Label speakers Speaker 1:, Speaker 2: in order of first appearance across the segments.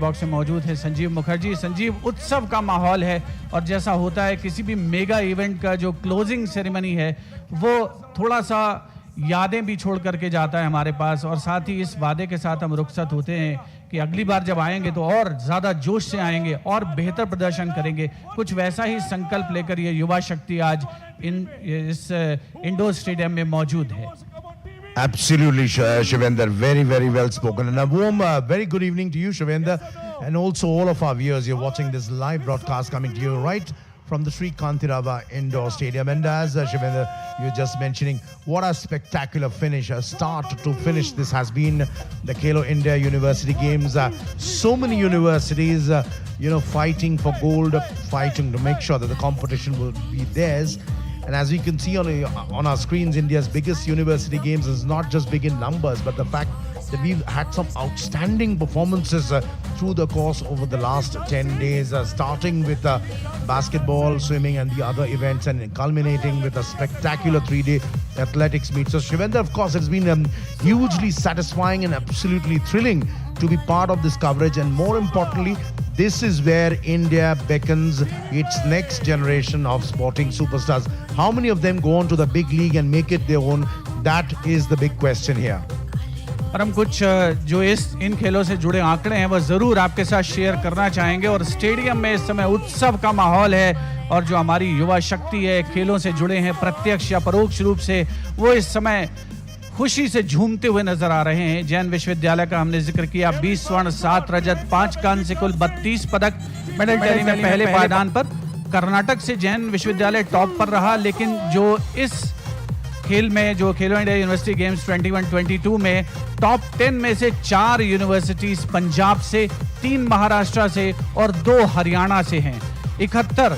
Speaker 1: Box में मौजूद है संजीव मुखर्जी। संजीव, उत्सव का माहौल है और जैसा होता है किसी भी मेगा इवेंट का जो क्लोजिंग सेरेमनी है वो थोड़ा सा यादें भी छोड़ करके जाता है हमारे पास, और साथ ही इस वादे के साथ हम रुखसत होते हैं कि अगली बार जब आएंगे तो और ज़्यादा जोश से आएंगे और बेहतर प्रदर्शन करेंगे। कुछ वैसा ही संकल्प लेकर ये युवा शक्ति आज इस इंडोर स्टेडियम में मौजूद है।
Speaker 2: Absolutely, Shivendra. Very, very well spoken. And a warm, very good evening to you, Shivendra, and also all of our viewers. You're watching this live broadcast coming to you right from the Sri Kantirava Indoor Stadium. And as Shivendra, you're just mentioning, what a spectacular finish, a start to finish. This has been the Khelo India University Games. So many universities, fighting for gold, fighting to make sure that the competition will be theirs. And as we can see on our screens, India's biggest university games is not just big in numbers, but the fact that we've had some outstanding performances through the course over the last 10 days, starting with basketball, swimming and the other events, and culminating with a spectacular 3-day athletics meet. So Shivendra, of course, it's been hugely satisfying and absolutely thrilling to be part of this coverage. And more importantly, this is where India beckons its next generation of sporting superstars. How many of them go on to the big league and make it their own? That is the big question here.
Speaker 1: और हम कुछ जो इन खेलों से जुड़े आंकड़े हैं वो ज़रूर आपके साथ शेयर करना चाहेंगे। और स्टेडियम में इस समय उत्सव का माहौल है और जो हमारी युवा शक्ति है, खेलों से जुड़े हैं प्रत्यक्ष या परोक्ष रूप से, वो इस समय खुशी से झूमते हुए नजर आ रहे हैं। जैन विश्वविद्यालय का हमने जिक्र किया, 20 स्वर्ण, 7 रजत, 5 कांस्य, कुल 32 पदक मेडल टैली में पहले पायदान पर। कर्नाटक से जैन विश्वविद्यालय टॉप पर रहा, लेकिन जो इस खेल में, जो खेलो इंडिया यूनिवर्सिटी गेम्स 21-22 में टॉप 10 में से 4 यूनिवर्सिटीज पंजाब से, 3 महाराष्ट्र से और 2 हरियाणा से हैं। 71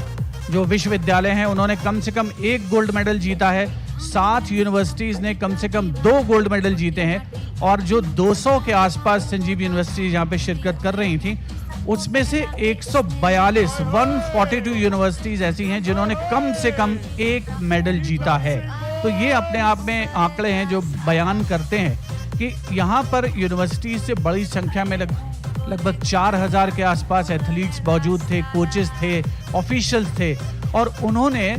Speaker 1: जो विश्वविद्यालय हैं उन्होंने कम से कम 1 गोल्ड मेडल जीता है। 7 यूनिवर्सिटीज ने कम से कम 2 गोल्ड मेडल जीते हैं, और जो 200 के आसपास संजीव यूनिवर्सिटीज यहाँ पे शिरकत कर रही थी, उसमें से 142 यूनिवर्सिटीज ऐसी हैं जिन्होंने कम से कम 1 मेडल जीता है। तो ये अपने आप में आंकड़े हैं जो बयान करते हैं कि यहाँ पर यूनिवर्सिटीज से बड़ी संख्या में लगभग 4000 के आसपास एथलीट्स मौजूद थे, कोचेस थे, ऑफिशियल्स थे, और उन्होंने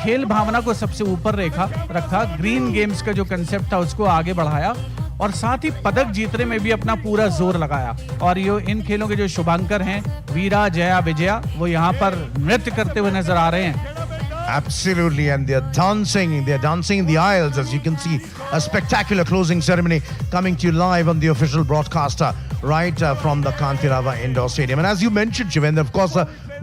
Speaker 1: खेल भावना को सबसे ऊपर रखा। ग्रीन गेम्स का जो कंसेप्ट था उसको आगे बढ़ाया और साथ ही पदक जीतने में भी अपना पूरा जोर लगाया। और ये इन खेलों के जो शुभांकर हैं, वीरा, जया, विजया, वो यहाँ पर नृत्य करते हुए नजर आ रहे हैं।
Speaker 2: Absolutely, and they're dancing in the aisles, as you can see. A spectacular closing ceremony coming to you live on the official broadcaster right from the Kantirava Indoor Stadium. And as you mentioned, Shivendra, of course,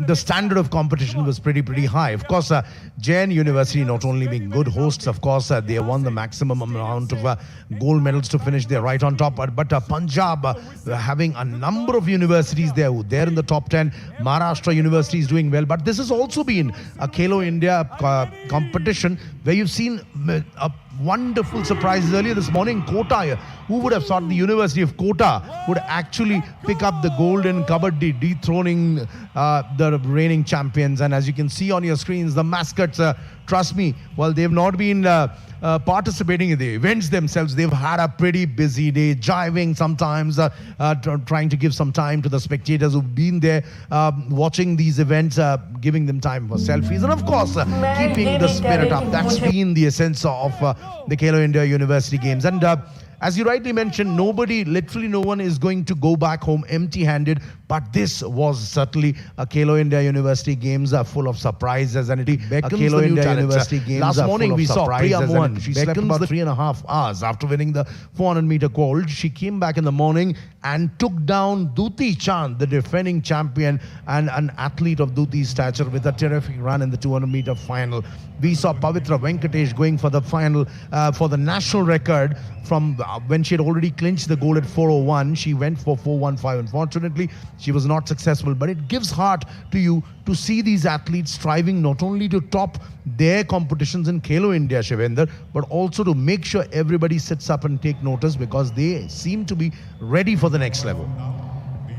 Speaker 2: the standard of competition was pretty high. Of course, Jain University not only being good hosts, of course, they won the maximum amount of gold medals to finish there right on top. But Punjab having a number of universities there who they're in the top 10. Maharashtra University is doing well. But this has also been a Khelo India competition where you've seen a wonderful surprises. Earlier this morning, Kota, who would have thought the University of Kota would actually pick up the gold in Kabaddi, dethroning the reigning champions. And as you can see on your screens, the mascots, trust me, while they've not been participating in the events themselves, they've had a pretty busy day, jiving sometimes, trying to give some time to the spectators who've been there watching these events, giving them time for selfies, and of course keeping the spirit up. That's been the essence of the Khelo India University Games. And as you rightly mentioned, literally no one is going to go back home empty-handed. But this was certainly a Khelo India University Games full of surprises, and a Khelo India University Games last morning we saw Priya Mohan. She slept about 3.5 hours after winning the 400-meter gold. She came back in the morning and took down Duti Chand, the defending champion and an athlete of Duti's stature, with a terrific run in the 200-meter final. We saw Pavitra Venkatesh going for the final for the national record from when she had already clinched the gold at 4:01. She went for 4:15. Unfortunately, she was not successful, but it gives heart to you to see these athletes striving not only to top their competitions in Khelo India, Shivendra, but also to make sure everybody sits up and take notice, because they seem to be ready for the next level.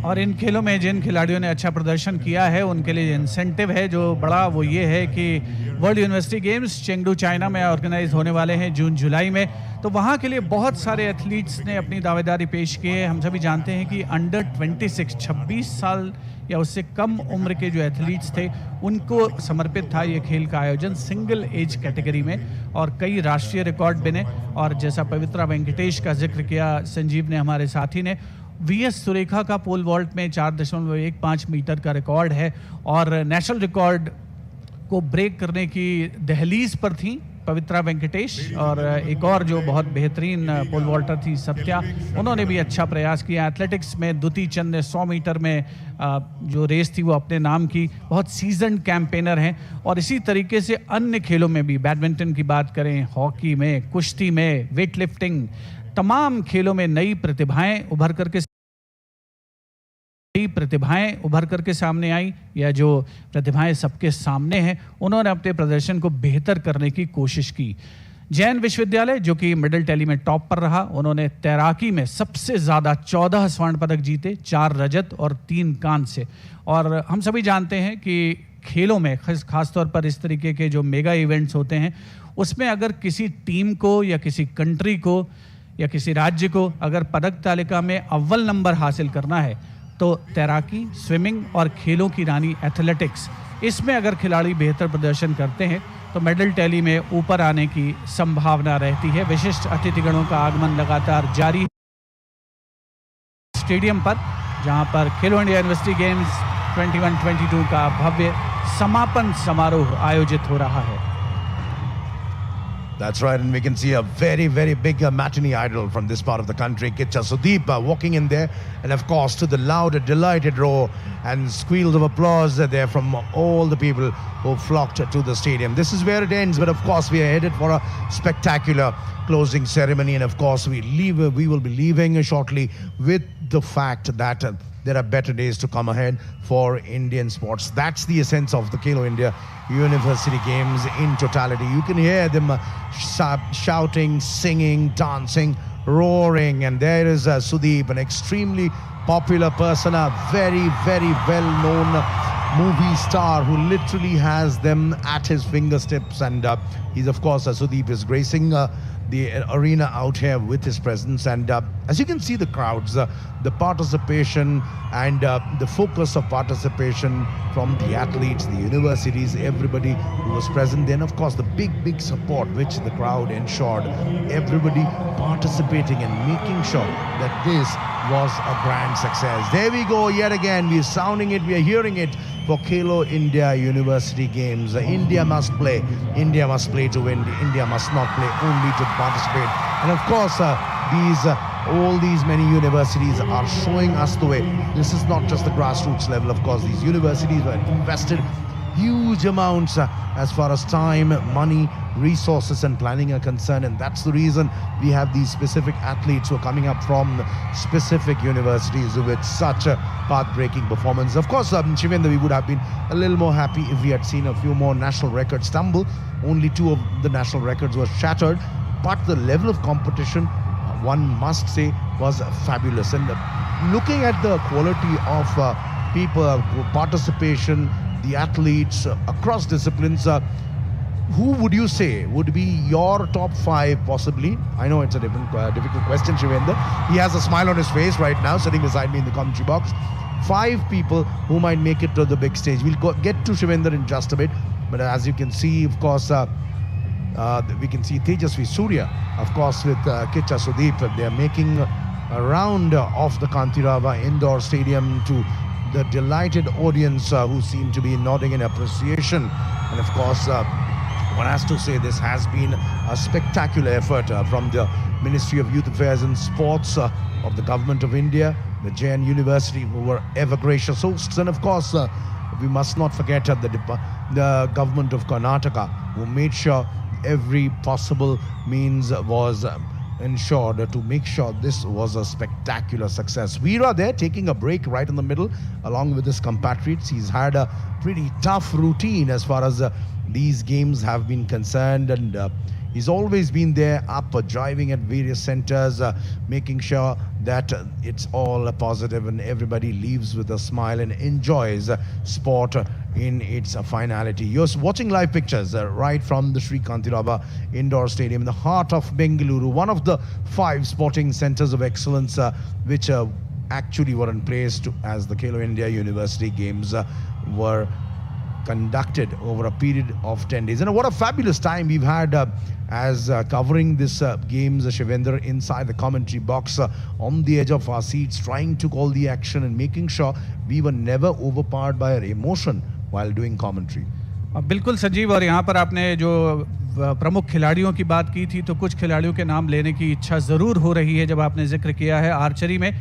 Speaker 1: और इन खेलों में जिन खिलाड़ियों ने अच्छा प्रदर्शन किया है उनके लिए इंसेंटिव है जो बड़ा, वो ये है कि world university games Chengdu China में ऑर्गेनाइज होने वाले हैं जून जुलाई में। तो वहाँ के लिए बहुत सारे एथलीट्स ने अपनी दावेदारी पेश की है। हम सभी जानते हैं कि अंडर 26 साल या उससे कम उम्र के जो एथलीट्स थे उनको समर्पित था ये खेल का आयोजन सिंगल एज कैटेगरी में, और कई राष्ट्रीय रिकॉर्ड बने। और जैसा पवित्रा वेंकटेश का जिक्र किया संजीव ने, हमारे साथी ने, वीएस सुरेखा का पोल वॉल्ट में 4.15 मीटर का रिकॉर्ड है और नेशनल रिकॉर्ड को ब्रेक करने की दहलीज पर थी पवित्रा वेंकटेश। और एक और जो बहुत बेहतरीन पोल वॉल्टर थी सत्या, उन्होंने भी अच्छा प्रयास किया। एथलेटिक्स में दुती चंद ने 100 मीटर में जो रेस थी वो अपने नाम की, बहुत सीजन्ड कैंपेनर हैं। और इसी तरीके से अन्य खेलों में भी, बैडमिंटन की बात करें, हॉकी में, कुश्ती में, वेट लिफ्टिंग, तमाम खेलों में नई प्रतिभाएं उभर करके सामने आई, या जो प्रतिभाएं सबके सामने हैं उन्होंने अपने प्रदर्शन को बेहतर करने की कोशिश की। जैन विश्वविद्यालय जो कि मिडिल टैली में टॉप पर रहा, उन्होंने तैराकी में सबसे ज़्यादा 14 स्वर्ण पदक जीते, 4 रजत और 3 कांस्य। और हम सभी जानते हैं कि खेलों में खासतौर पर इस तरीके के जो मेगा इवेंट्स होते हैं उसमें अगर किसी टीम को या किसी कंट्री को या किसी राज्य को अगर पदक तालिका में अव्वल नंबर हासिल करना है तो तैराकी, स्विमिंग और खेलों की रानी एथलेटिक्स, इसमें अगर खिलाड़ी बेहतर प्रदर्शन करते हैं तो मेडल टैली में ऊपर आने की संभावना रहती है। विशिष्ट अतिथिगणों का आगमन लगातार जारी है स्टेडियम पर, जहां पर खेलो इंडिया यूनिवर्सिटी गेम्स 21-22 का भव्य समापन समारोह आयोजित हो रहा है।
Speaker 2: That's right, and we can see a very, very big matinee idol from this part of the country, Kicha Sudeep, walking in there, and of course to the loud, delighted roar and squeals of applause there from all the people who flocked to the stadium. This is where it ends, but of course we are headed for a spectacular closing ceremony, and of course we will be leaving shortly with the fact that there are better days to come ahead for Indian sports. That's the essence of the Khelo India University Games in totality. You can hear them shouting, singing, dancing, roaring, and there is Sudeep, an extremely popular person, a very, very well-known movie star who literally has them at his fingertips, and he's, of course, Sudeep is gracing the arena out here with his presence. And as you can see, the crowds, the participation and the focus of participation from the athletes, the universities, everybody who was present. Then of course the big support which the crowd ensured, everybody participating and making sure that this was a grand success. There we go yet again, we are sounding it, we are hearing it for Khelo India University Games. India must play to win. India must not play only to participate. And of course all these many universities are showing us the way. This is not just the grassroots level. Of course, these universities were invested huge amounts as far as time, money, resources and planning are concerned, and that's the reason we have these specific athletes who are coming up from specific universities with such a path-breaking performance. Of course, Shivendra, we would have been a little more happy if we had seen a few more national records stumble. Only 2 of the national records were shattered, but the level of competition, one must say, was fabulous. And looking at the quality of people, participation, the athletes across disciplines, who would you say would be your top 5 possibly? I know it's a difficult question, Shivendra. He has a smile on his face right now, sitting beside me in the commentary box. 5 people who might make it to the big stage. We'll get to Shivendra in just a bit, but as you can see, of course, we can see Tejasvi Surya, of course, with Kicha Sudeep. They're making a round of the Kantirava Indoor Stadium to the delighted audience who seem to be nodding in appreciation. And of course, one has to say this has been a spectacular effort from the Ministry of Youth Affairs and Sports of the Government of India, the Jain University, who were ever gracious hosts, and of course we must not forget the Government of Karnataka, who made sure every possible means was ensured to make sure this was a spectacular success. Veera there taking a break right in the middle along with his compatriots. He's had a pretty tough routine as far as these games have been concerned, and He's always been there, up, driving at various centers, making sure that it's all positive and everybody leaves with a smile and enjoys sport in its finality. You're watching live pictures right from the Sri Kantiraba Indoor Stadium in the heart of Bengaluru, one of the 5 sporting centers of excellence which actually were in place as the Khelo India University Games were conducted over a period of 10 days. And what a fabulous time we've had as covering this games, Shivendra, inside the commentary box on the edge of our seats, trying to call the action and making sure we were never overpowered by our emotion while doing commentary.
Speaker 1: बिल्कुल संजीव, और यहाँ पर आपने जो प्रमुख खिलाड़ियों की बात की थी, तो कुछ खिलाड़ियों के नाम लेने की इच्छा ज़रूर हो रही है जब आपने जिक्र किया है आर्चरी में,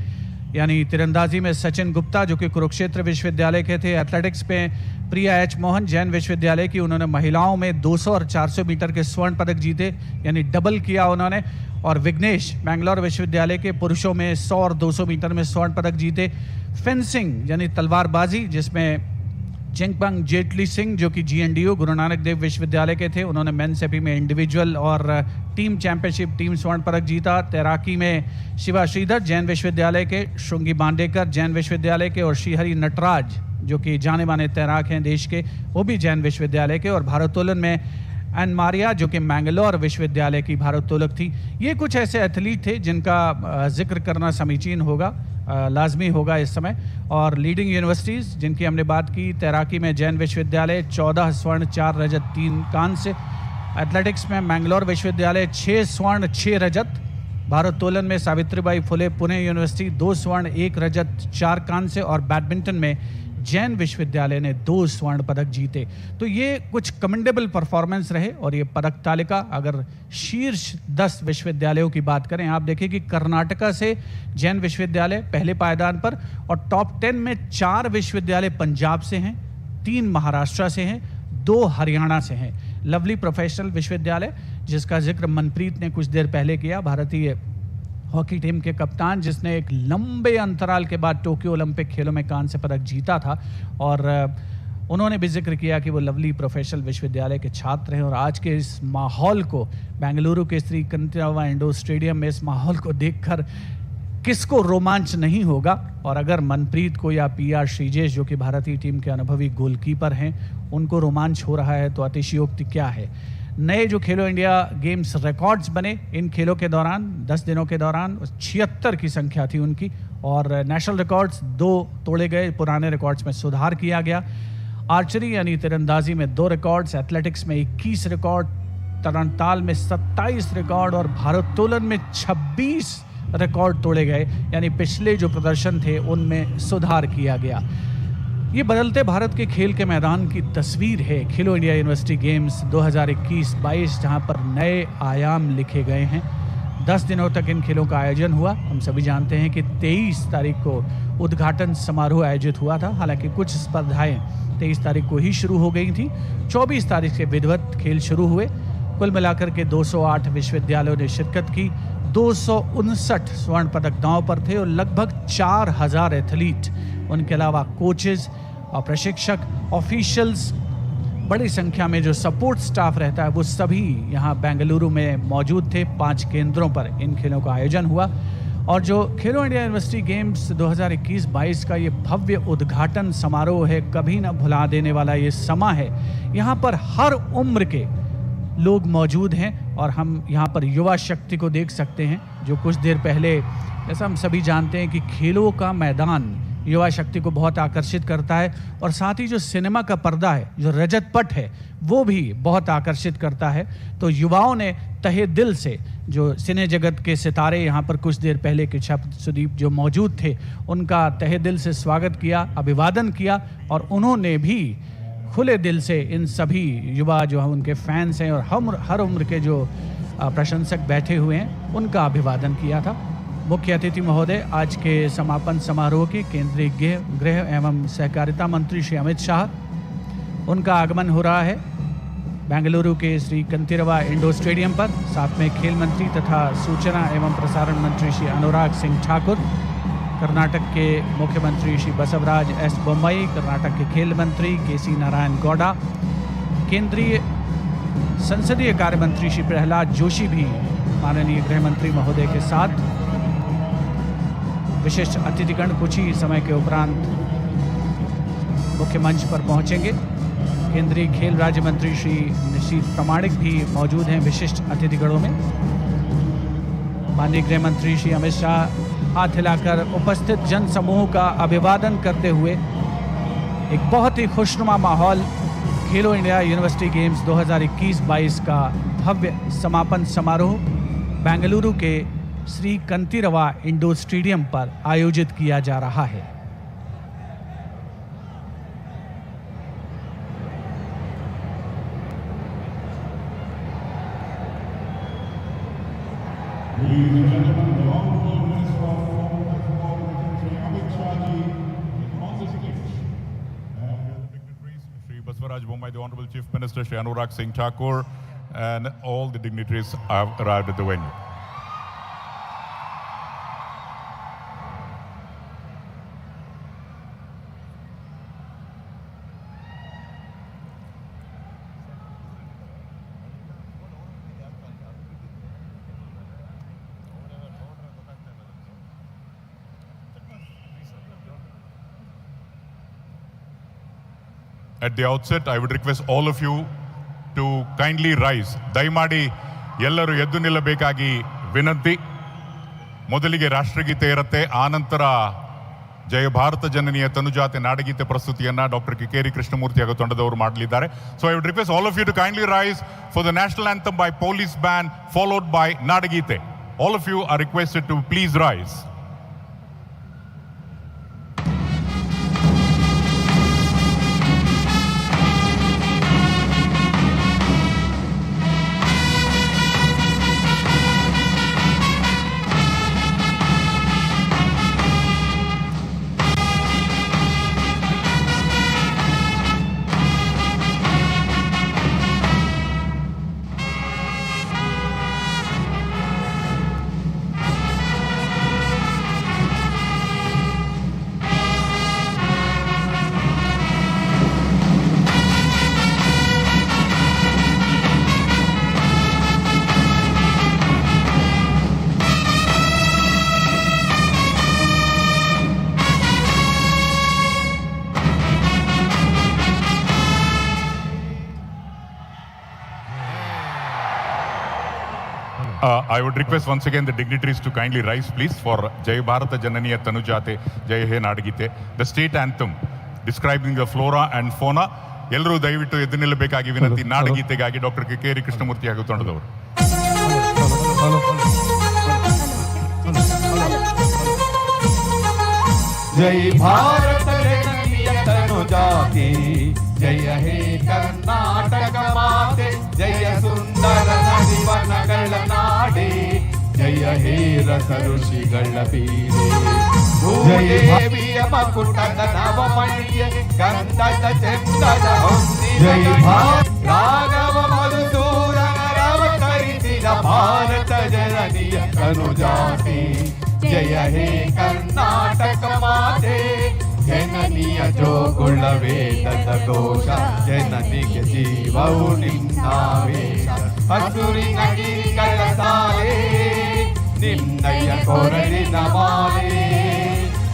Speaker 1: यानी तीरंदाजी में सचिन गुप्ता जो कि कुरुक्षेत्र विश्वविद्यालय के थे, एथलेटिक्स में प्रिया एच मोहन जैन विश्वविद्यालय की, उन्होंने महिलाओं में 200 और 400 मीटर के स्वर्ण पदक जीते, यानी डबल किया उन्होंने। और विघ्नेश बैंगलोर विश्वविद्यालय के पुरुषों में 100 और 200 मीटर में स्वर्ण पदक जीते। फेंसिंग यानी तलवारबाजी जिसमें चिंगपंग जेटली सिंह जो कि GNDU गुरु नानक देव विश्वविद्यालय के थे, उन्होंने मेंस एपी में इंडिविजुअल और टीम चैंपियनशिप टीम स्वर्ण पदक जीता। तैराकी में शिवा श्रीधर जैन विश्वविद्यालय के, श्रृंगी बांडेकर जैन विश्वविद्यालय के और श्रीहरि नटराज जो कि जाने माने तैराक हैं देश के, वो भी जैन विश्वविद्यालय के। और भारोत्तोलन में एन मारिया जो कि मैंगलोर विश्वविद्यालय की भारोत्तोलक थी। ये कुछ ऐसे एथलीट थे जिनका जिक्र करना समीचीन होगा, लाजमी होगा इस समय। और लीडिंग यूनिवर्सिटीज़ जिनकी हमने बात की, तैराकी में जैन विश्वविद्यालय 14 स्वर्ण 4 रजत 3 कांस्य, एथलेटिक्स में मैंगलोर विश्वविद्यालय 6 स्वर्ण 6 रजत, भारोत्तोलन में सावित्रीबाई फुले पुणे यूनिवर्सिटी 2 स्वर्ण 1 रजत 4 कांस्य, और बैडमिंटन में जैन विश्वविद्यालय ने 2 स्वर्ण पदक जीते। तो ये कुछ कमेंडेबल परफॉर्मेंस रहे। और ये पदक तालिका अगर शीर्ष 10 विश्वविद्यालयों की बात करें, आप देखिए कि कर्नाटका से जैन विश्वविद्यालय पहले पायदान पर, और टॉप 10 में 4 विश्वविद्यालय पंजाब से हैं, 3 महाराष्ट्र से हैं, 2 हरियाणा से हैं। लवली प्रोफेशनल विश्वविद्यालय जिसका जिक्र मनप्रीत ने कुछ देर पहले किया, भारतीय हॉकी टीम के कप्तान जिसने एक लंबे अंतराल के बाद टोक्यो ओलंपिक खेलों में कांस्य पदक जीता था, और उन्होंने भी जिक्र किया कि वो लवली प्रोफेशनल विश्वविद्यालय के छात्र हैं। और आज के इस माहौल को, बेंगलुरु के श्री कंतिरावा इंडोर स्टेडियम में इस माहौल को देखकर किसको रोमांच नहीं होगा। और अगर मनप्रीत को या PR श्रीजेश जो कि भारतीय टीम के अनुभवी गोलकीपर हैं, उनको रोमांच हो रहा है तो अतिशयोक्ति क्या है। नए जो खेलो इंडिया गेम्स रिकॉर्ड्स बने इन खेलों के दौरान, 10 दिनों के दौरान 76 की संख्या थी उनकी, और नेशनल रिकॉर्ड्स 2 तोड़े गए, पुराने रिकॉर्ड्स में सुधार किया गया। आर्चरी यानी तीरंदाजी में 2 रिकॉर्ड्स, एथलेटिक्स में 21 रिकॉर्ड, तरणताल में 27 रिकॉर्ड और भारोत्तोलन में 26 रिकॉर्ड तोड़े गए, यानी पिछले जो प्रदर्शन थे उनमें सुधार किया गया। ये बदलते भारत के खेल के मैदान की तस्वीर है खेलो इंडिया यूनिवर्सिटी गेम्स 2021-22, जहां पर नए आयाम लिखे गए हैं। 10 दिनों तक इन खेलों का आयोजन हुआ। हम सभी जानते हैं कि 23 तारीख को उद्घाटन समारोह आयोजित हुआ था, हालांकि कुछ स्पर्धाएं 23 तारीख को ही शुरू हो गई थी। 24 तारीख से विधिवत खेल शुरू हुए। कुल मिलाकर के 208 विश्वविद्यालयों ने शिरकत की। 259 स्वर्ण पदक दांव पर थे और लगभग 4000 एथलीट, उनके अलावा कोचेज और प्रशिक्षक, ऑफिशियल्स, बड़ी संख्या में जो सपोर्ट स्टाफ रहता है वो सभी यहाँ बेंगलुरु में मौजूद थे। 5 केंद्रों पर इन खेलों का आयोजन हुआ। और जो खेलो इंडिया यूनिवर्सिटी गेम्स 2021-22 का ये भव्य उद्घाटन समारोह है, कभी ना भुला देने वाला ये समा है। यहाँ पर हर उम्र के लोग मौजूद हैं और हम यहाँ पर युवा शक्ति को देख सकते हैं जो कुछ देर पहले, जैसा हम सभी जानते हैं कि खेलों का मैदान युवा शक्ति को बहुत आकर्षित करता है, और साथ ही जो सिनेमा का पर्दा है, जो रजत पट है, वो भी बहुत आकर्षित करता है। तो युवाओं ने तहे दिल से, जो सिने जगत के सितारे यहाँ पर कुछ देर पहले किच्छा सुदीप जो मौजूद थे, उनका तहे दिल से स्वागत किया, अभिवादन किया, और उन्होंने भी खुले दिल से इन सभी युवा जो उनके फैंस हैं और हर उम्र के जो प्रशंसक बैठे हुए हैं उनका अभिवादन किया था। मुख्य अतिथि महोदय आज के समापन समारोह के केंद्रीय गृह एवं सहकारिता मंत्री श्री अमित शाह, उनका आगमन हो रहा है बेंगलुरु के श्री कंतिरवा इंडोर स्टेडियम पर। साथ में खेल मंत्री तथा सूचना एवं प्रसारण मंत्री श्री अनुराग सिंह ठाकुर, कर्नाटक के मुख्यमंत्री श्री बसवराज S. बोम्मई, कर्नाटक के खेल मंत्री KC नारायण गौड़ा, केंद्रीय संसदीय कार्य मंत्री श्री प्रहलाद जोशी भी माननीय गृह मंत्री महोदय के साथ विशिष्ट अतिथिगण कुछ ही समय के उपरांत मुख्य मंच पर पहुंचेंगे। केंद्रीय खेल राज्य मंत्री श्री निशीत प्रामाणिक भी मौजूद हैं विशिष्ट अतिथिगणों में। माननीय गृह मंत्री श्री अमित शाह हाथ हिलाकर उपस्थित जन समूह का अभिवादन करते हुए एक बहुत ही खुशनुमा माहौल खेलो इंडिया यूनिवर्सिटी गेम्स 2021-22 का भव्य समापन समारोह बेंगलुरु के श्री कंतीरवा इंडोर स्टेडियम पर आयोजित किया जा रहा है।
Speaker 3: The Honorable Chief Minister Shri Anurag Singh Thakur and all the dignitaries have arrived at the venue. At the outset, I would request all of you to kindly rise. ದಯಮಾಡಿ ಎಲ್ಲರೂ ಎದ್ದು ನಿಲ್ಲಬೇಕಾಗಿ ವಿನಂತಿ. ಮೊದಲಿಗೆ ರಾಷ್ಟ್ರಗೀತೆ ಇರುತ್ತೆ, ಆನಂತರ ಜಯ ಭಾರತ ಜನನಿಯ ತನುಜಾತೆ ನಾಡಗೀತೆ ಪ್ರಸ್ತುತಿಯನ್ನ ಡಾಕ್ಟರ್ ಕಿಕೇರಿ ಕೃಷ್ಣಮೂರ್ತಿ ಹಾಗೂ ತಂಡದವರು ಮಾಡಲಿದ್ದಾರೆ. So I would request all of you to kindly rise for the national anthem by police band followed by ನಾಡಗೀತೆ. All of you are requested to please rise. I would request once again the dignitaries to kindly rise please for Jai Bharata Jananiya Tanujate Jai He Nadagite, the state anthem describing the flora and fauna. ಎಲ್ಲರೂ ದಯವಿಟ್ಟು ಎದ್ದು ನಿಲ್ಲಬೇಕಾಗಿ ವಿನಂತಿ. ನಾಡಗೀತೆಗಾಗಿ doctor ಕಿಕೇರಿ Krishnamurthy ಹಾಗೂ ತಂಡದವರು.
Speaker 4: ಜೈ ಭಾರತ ಜನನಿಯ ತನುಜಾತೆ ಜಯ ಹೇ ಕರ್ನಾಟಕ ಮಾತೆ ಜಯ ಸುಂದರ ನದಿವನಗಳ ನಾಡೆ ಜಯ ಹೇ ರಸ ಋಷಿಗಳ ಬೀರೆ ಭೂದೇವಿಯ ಮಕುಟದ ನವಮಣಿಯ ಗಂಧದ ಚಂದದ ಹೊಂದಿದ ರಾಘವ ಮಧುಸೂದನ ರವತರಿಸಿದ ಭಾರತ ಜನನಿಯ ತನುಜಾತೆ ಜಯ ಹೇ ಕರ್ನಾಟಕ ಮಾತೆ ಜನನಿಯ ಜೋಗುಳ ವೇದದ ಘೋಷ ಜನನಿಗೆ ಜೀವವು ನಿನ್ನಾವೇಶ ಹಸುರಿನ ಗಿರಿಗಳ ಸಾಲೆ ನಿನ್ನಯ ಕೊರಳಿನ ಮಾಲೆ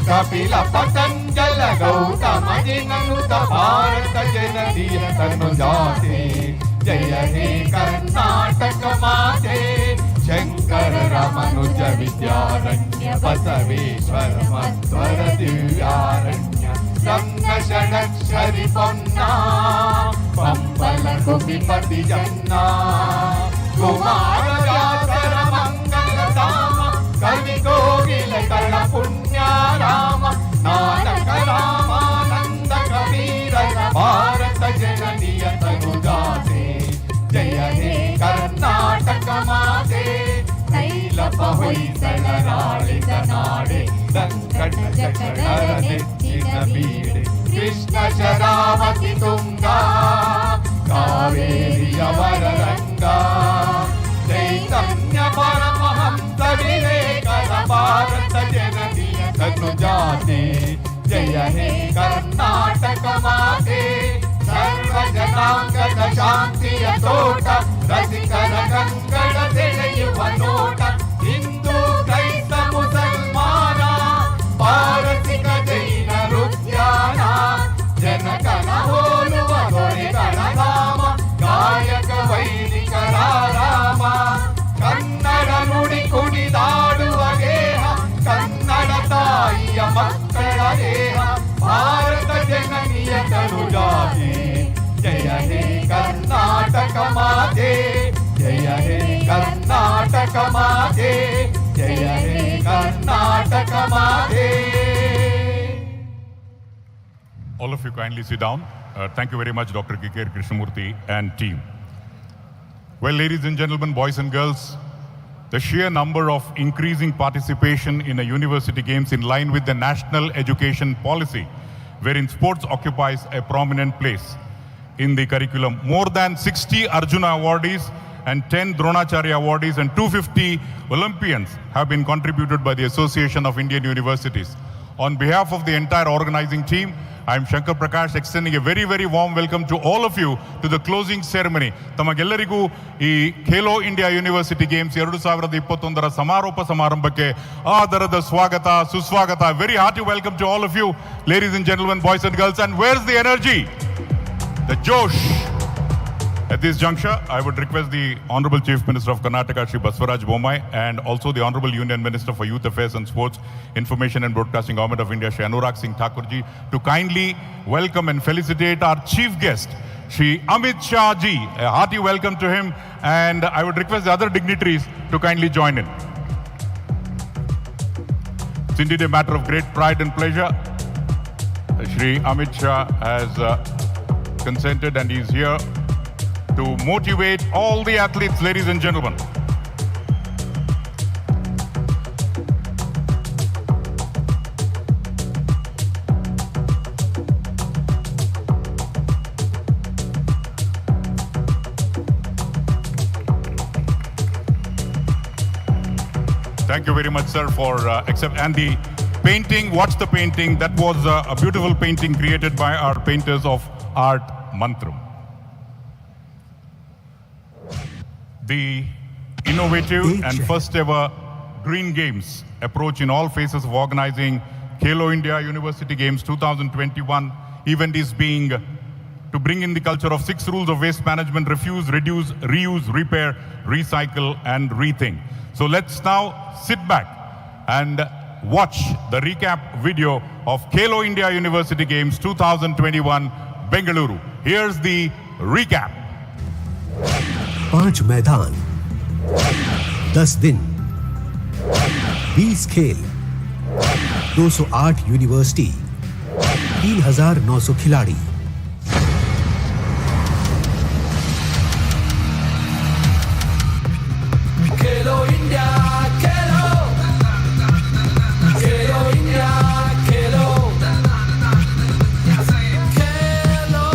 Speaker 4: ಕಪಿಲ ಪತಂಜಲ ಗೌತಮ ಜಿನನುತ ಭಾರತ ಜನನಿಯ ತನುಜಾತೆ ಜಯ ಹೇ ಕರ್ನಾಟಕ ಮಾತೆ ಶಂಕರ ರಮನುಜ ವಿದ್ಯಾರಣ್ಯ ಬಸವೇಶ್ವರ ಮಧ್ವರ ದಿವ್ಯಾರಣ್ಯ ಸಂಗ ಷಡಕ್ಷರಿ ಪೊನ್ನ ಪಂಪಲ ಕುಪಿಪತಿ ಜನ್ನ ಕುಮಾರ ವ್ಯಾಸರ ಮಂಗಲ ಧಾಮ ಕವಿ ಕೋಗಿಲ ಕಳ ಪುಣ್ಯ ರಾಮ ನಾನಕ ರಾಮಾನಂದ ಕಬೀರನ ಭಾರತ ಜನನಿಯ ತನುಜಾತೆ ಜಯ ಹೇ ಕರ್ನಾಟಕ ಮಾತೆ ತೈಲಪ ಹೊಯ್ಸಳರಾಳಿದ ನಾಡೆ ಸಂಕಟ ಜಕಡರ ನೆಚ್ಚಿನ ಬೀಡೆ ಕೃಷ್ಣ ಶರಾವತಿ ತುಂಗ ಕಾವೇರಿಯವರ ರಂಗ ಚೈತನ್ಯ ಪರಮಹಂಸ ವಿವೇಕದ ಭಾರತ ಜನನಿಯ ತನುಜಾತೆ ಜಯ ಹೇ ಕರ್ನಾಟಕ ಮಾತೆ ಸರ್ವ ಜನ ರತ್ನಾಂಗದ ಶಾಂತಿಯ ತೋಟ ರಸಿಕರ ಕಂಗಳ ಸೆಳೆಯುವ ನೋಟ ಹಿಂದೂ ಕ್ರೈಸ್ತ ಮುಸಲ್ಮಾನ ಪಾರಸಿಕ ಜೈನ ಉದ್ಯಾನ ಜನಕನ ಹೋಲುವ ದೊರೆಗಳ ಧಾಮ ಗಾಯಕ ವೈದಿಕರ ರಾಮ ಕನ್ನಡ ನುಡಿ ಕುಣಿದಾಡುವ ಗೇಹ ಕನ್ನಡ ತಾಯಿಯ ಮಕ್ಕಳ ದೇಹ ಭಾರತ ಜನನಿಯ ತನುಜಾತೆ ಜಯ ಹೇ ಕರ್ನಾಟಕ ಮಾತೆ ಜಯ ಹೇ ಕರ್ನಾಟಕ ಮಾತೆ ಜಯ ಹೇ ಕರ್ನಾಟಕ ಮಾತೆ.
Speaker 3: All of you kindly sit down. Thank you very much, Dr. K.K. Krishnamurthy and team. Well, ladies and gentlemen, boys and girls, the sheer number of increasing participation in a university games in line with the national education policy, wherein sports occupies a prominent place in the curriculum. More than 60 Arjuna awardees and 10 Dronacharya awardees and 250 Olympians have been contributed by the Association of Indian Universities. On behalf of the entire organizing team, I am Shankar Prakash extending a very, very warm welcome to all of you to the closing ceremony. ತಮಗೆಲ್ಲರಿಗೂ ಈ Khelo India university games 2021 ಸಮಾರೋಪ ಸಮಾರಂಭಕ್ಕೆ ಆದರದ ಸ್ವಾಗತ ಸುಸ್ವಾಗತ. Very hearty welcome to all of you, ladies and gentlemen, boys and girls. And where's the energy? The Josh. At this juncture, I would request the Honorable Chief Minister of Karnataka, Shri Baswaraj Bommai, and also the Honorable Union Minister for Youth Affairs and Sports, Information and Broadcasting, Government of India, Shri Anurag Singh Thakurji, to kindly welcome and felicitate our chief guest, Shri Amit Shah Ji. A hearty welcome to him, and I would request the other dignitaries to kindly join in. It's indeed a matter of great pride and pleasure. Shri Amit Shah has consented and he is here to motivate all the athletes, ladies and gentlemen. Thank you very much, sir, for and the painting. Watch the painting. That was a beautiful painting created by our painters of Art Mantram. The innovative and first ever Green Games approach in all phases of organizing Khelo India University Games 2021 event is being to bring in the culture of 6 rules of waste management: refuse, reduce, reuse, repair, recycle, and rethink. So let's now sit back and watch the recap video of Khelo India University Games 2021 Bengaluru. Here's the recap.
Speaker 5: 5 मैदान, 10 दिन, 20 खेल, 208 university, 3,900 खिलाड़ी।
Speaker 4: खेलो India खेलो खेलो India खेलो खेलो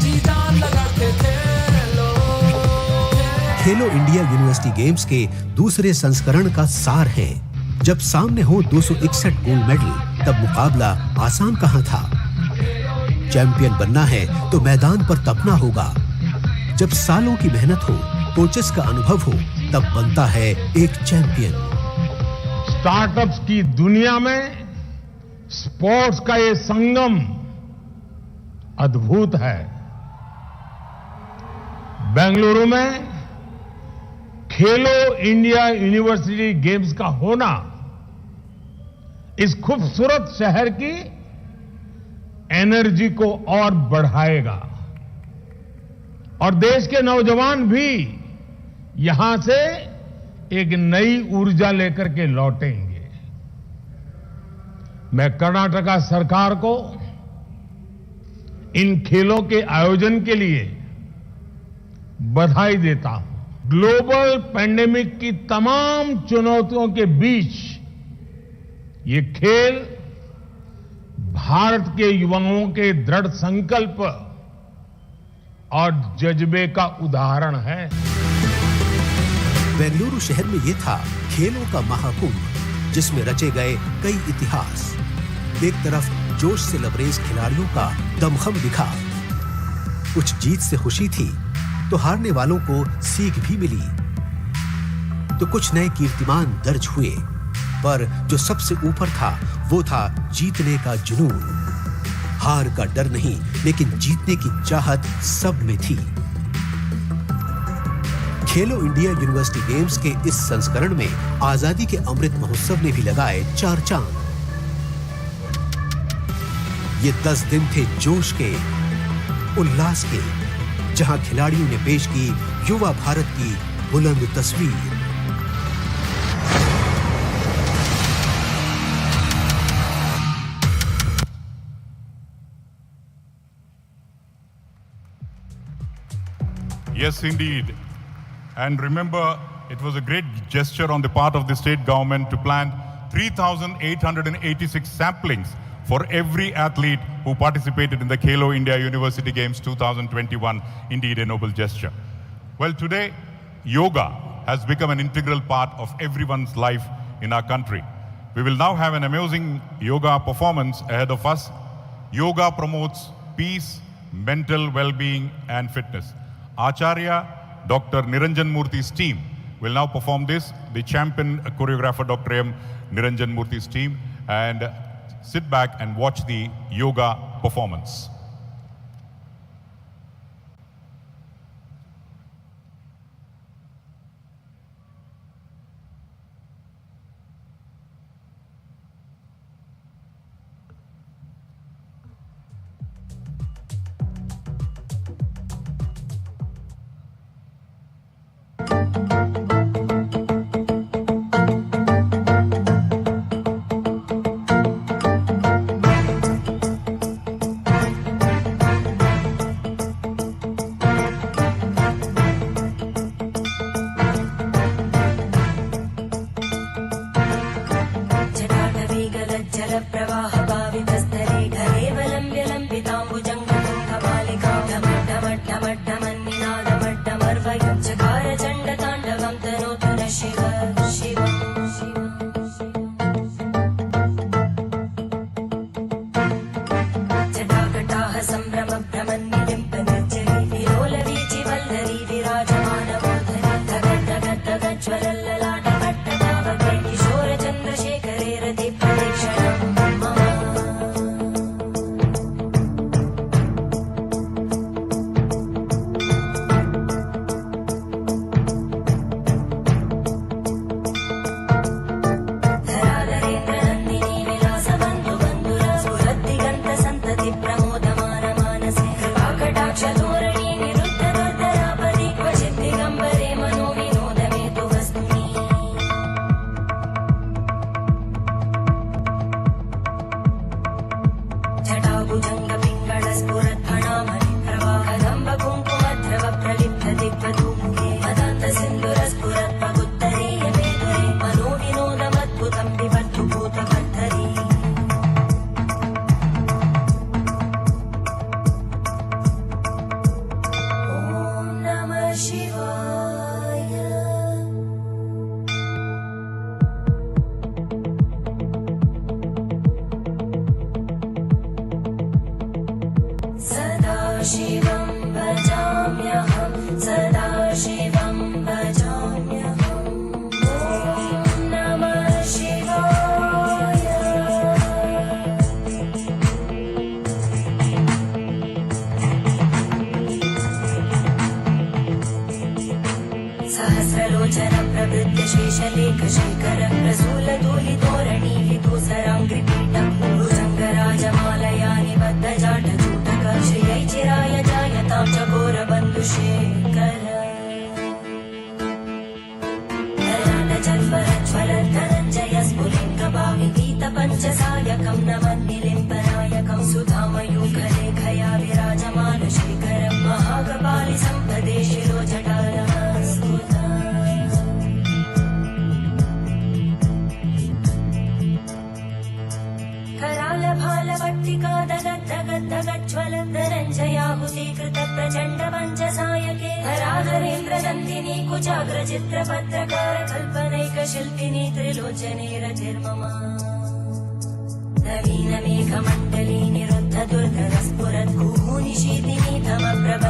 Speaker 4: जीजान लगा के खेलो।
Speaker 5: खेलो India university games के दूसरे संस्करण का सार है। जब सामने हो 261 गोल्ड मेडल, तब मुकाबला आसान कहां था। चैंपियन बनना है तो मैदान पर तपना होगा। जब सालों की मेहनत हो, कोचेस का अनुभव हो, तब बनता है एक चैंपियन।
Speaker 6: स्टार्टअप्स की दुनिया में स्पोर्ट्स का ये संगम अद्भुत है। बेंगलुरु में खेलो इंडिया यूनिवर्सिटी गेम्स का होना इस खूबसूरत शहर की एनर्जी को और बढ़ाएगा और देश के नौजवान भी यहां से एक नई ऊर्जा लेकर के लौटेंगे। मैं कर्नाटका सरकार को इन खेलों के आयोजन के लिए बधाई देता हूं। ग्लोबल पैंडेमिक की तमाम चुनौतियों के बीच ये खेल भारत के युवाओं के दृढ़ संकल्प और जज्बे का उदाहरण है।
Speaker 5: बेंगलुरु शहर में ये था खेलों का महाकुंभ, जिसमें रचे गए कई इतिहास। एक तरफ जोश से लबरेज खिलाड़ियों का दमखम दिखा, कुछ जीत से खुशी थी तो हारने वालों को सीख भी मिली। तो कुछ नए कीर्तिमान दर्ज हुए, पर जो सबसे ऊपर था वो था जीतने का जुनून। हार का डर नहीं, लेकिन जीतने की चाहत सब में थी। खेलो इंडिया यूनिवर्सिटी गेम्स के इस संस्करण में आजादी के अमृत महोत्सव ने भी लगाए 4 चांद। ये 10 दिन थे जोश के, उल्लास के, जहां खिलाड़ियों ने पेश की युवा भारत की बुलंद तस्वीर।
Speaker 3: Yes, indeed. And remember, it was a great gesture on the part of the state government to plant 3,886 saplings for every athlete who participated in the Khelo India University Games 2021. Indeed, a noble gesture. Well, today, yoga has become an integral part of everyone's life in our country. We will now have an amazing yoga performance ahead of us. Yoga promotes peace, mental well-being, and fitness. Acharya Dr. Niranjan Murthy's team will now perform this. The champion choreographer Dr. M. Niranjan Murthy's team, and sit back and watch the yoga performance.
Speaker 7: नवीन मेघमण्डली निरुद्ध दुर्धर स्फुरत् भूनिशीतिनि तम प्रभ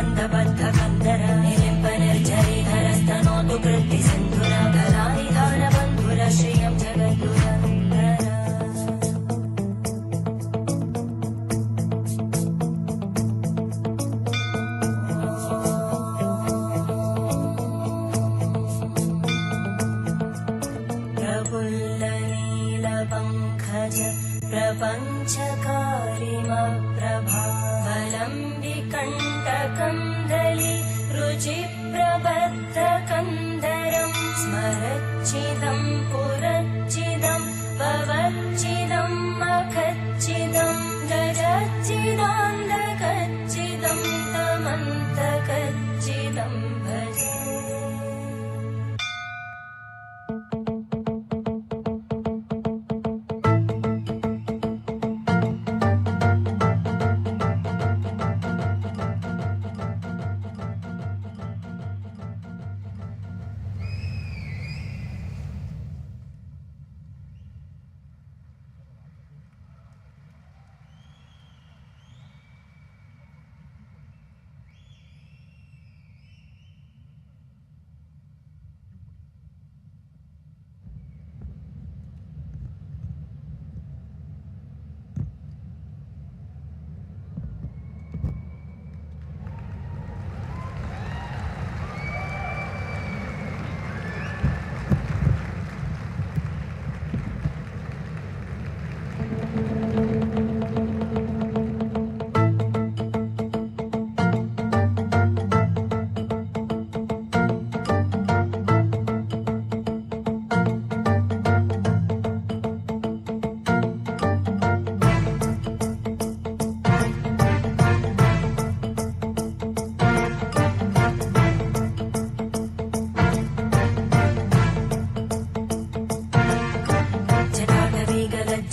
Speaker 7: शुचिप्रबद्धकन्दरं स्मरच्चिदं पुरच्चिदं भवच्चिदं मखच्चिदं गजच्चिदान्धकच्चिदं तमन्तकच्चिदं भजे।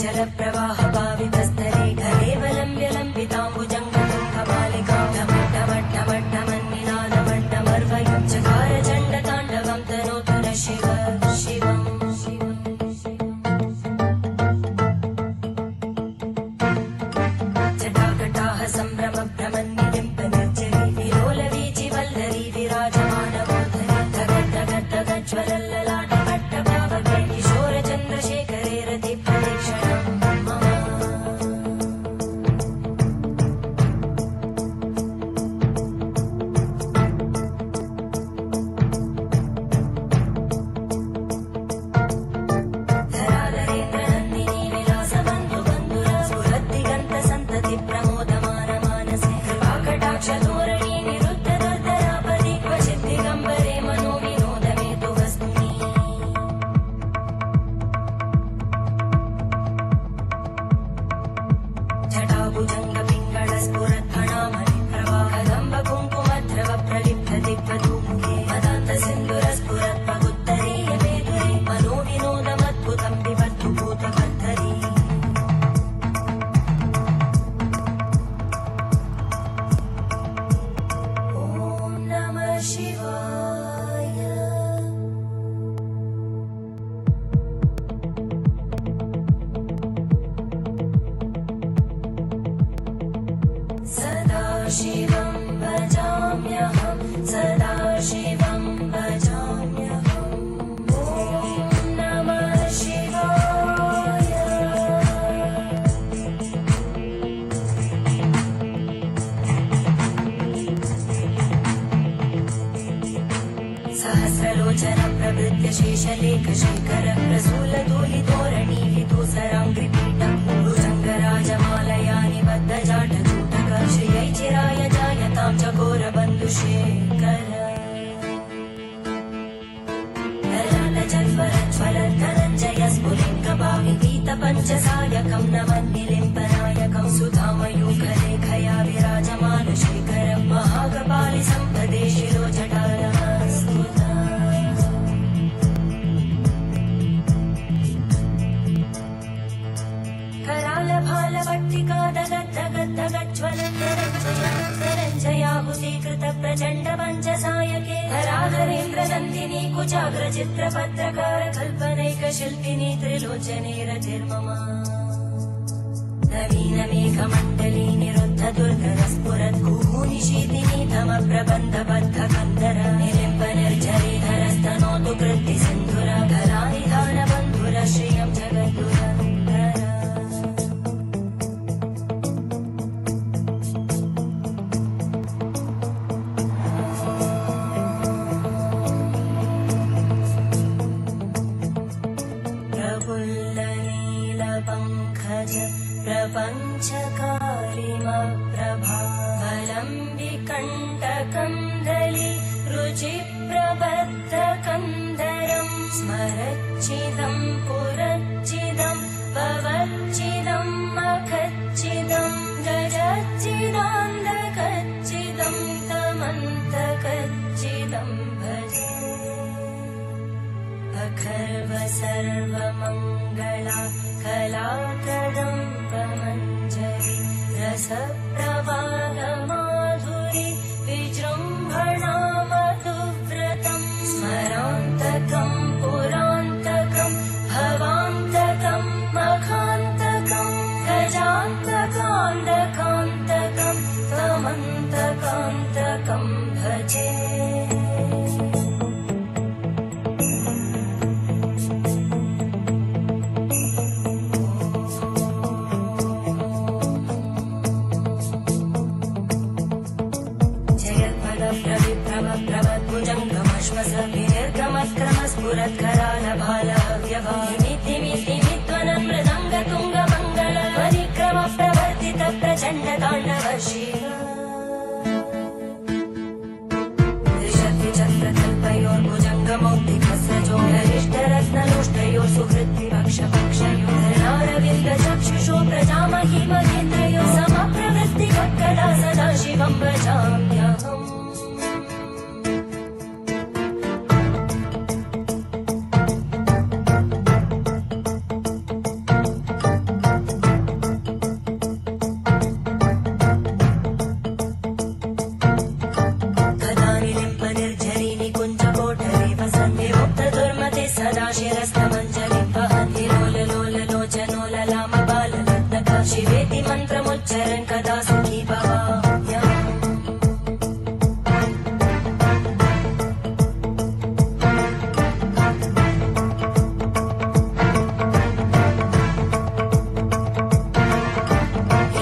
Speaker 7: जलप्रवाहभावितस्तरे घरेवलं व्यलम्बिताम्बुजङ्गतुङ्गमालिकां ढमड्ढमड्ढमड्ढमन्निनादमड्ढमर्वयुञ्चकारचण्डताण्डवं तनोतु न शिव शिवम्। जटाकटाः सम्भ्रमभ्रमन्निलिम्पनिर्जरी विलोलवीचिवल्लरी विराजमानबोधरी धगद्धगद्धगज्ज्वलल्ललाटपट्टभावगे किशोरचन्द्रशेखरे रतिप्रदीक्षणम् मम। धराधरेन्द्रनन्दिनी विलासबन्धुबन्धुरा स्फुरद्दिगन्तसन्तति प्रमोदमानमानसे कृपाकटाक्षधोरणी निरुद्धदर्दरापदि क्वचित् दिगम्बरे मनोविनोदमेतु वस्तुनि। जटाभुजङ्गपिङ्गळस्फुरत्फणामणिप्रवाहदम्बकुङ्कुमद्रव प्रलिप्तदिग्धधूमुखे मदान्तसिन्धुरस्फुरत्पगुत्तरीयमेधुरे मनोविनोदमद्भुतं विबद्धु भूतकर्तरी। ॐ नमः शिवाय। सदाशिवं भजाम्यहं सदाशिवं भजाम्यहम्। ॐ नमः शिवाय। सहस्रलोचन प्रभृत्य शेषलेखशेखर प्रसूलधूलितोरणी विदूसराङ्घ्रिपीठं भुजङ्गराजमालया निबद्धजाटचूटक श्रियै चिराय जायतां चकोरबन्धुशेखर। ललाटजल्वरज्वलद्धनञ्जय स्फुलिङ्गभाविगीतपञ्चसायकं नमन्निलिम्पनायकं सुधामयूखलेखया विराजमानशेखरं महाकपालि सम्पदे शिरोजटालस्तुता। करालभालभट्टिका दगद्धगद्धगज्ज्वलन्धरञ्जयाहुतीकृत प्रचण्ड पञ्चसायके धराधरेन्द्रनन्दिनी कुचाग्रचित्रपत्रकार कल्पनैकशिल्पिनी त्रिलोचने रतिर्मम। नवीनमेघमण्डली निरुद्धदुर्गरस्फुरद्भूनिशीतिनी तमप्रबन्धबद्धकन्दर निलिम्पनिर्झरीधरस्तनोतु कृत्तिसिन्धुर कलानिधानबन्धुर श्रियं जगद्गुरन्धर। प्रफुल्लनीलपङ्कज प्रपञ्चकार रसप्रवाहमाधुरि विजृम्भणा मधुव्रतम् स्मरान्तकम् पुरान्तकम् भवान्तकम् मखान्तकम् गजान्तकान्तकान्तकम् त्वमन्तकान्तकम् भजे मृदङ्गतुङ्गमङ्गल परिक्रम प्रवर्तित प्रचण्ड ताण्डव शिव त्रिशक्तिचक्रकल्पयोर्भुजङ्गमौक्तिकस्रजोरिष्टरत्नलोष्टयोः सुहृद्विपक्षपक्षयोरविन्द चक्षुषो प्रजामहि महेन्द्रयो समप्रवृत्तिवक्कदा सदा शिवं भजाम्यहम् शिवेति मन्त्रमुच्चरन् कदा सुखी भवाम्यहम्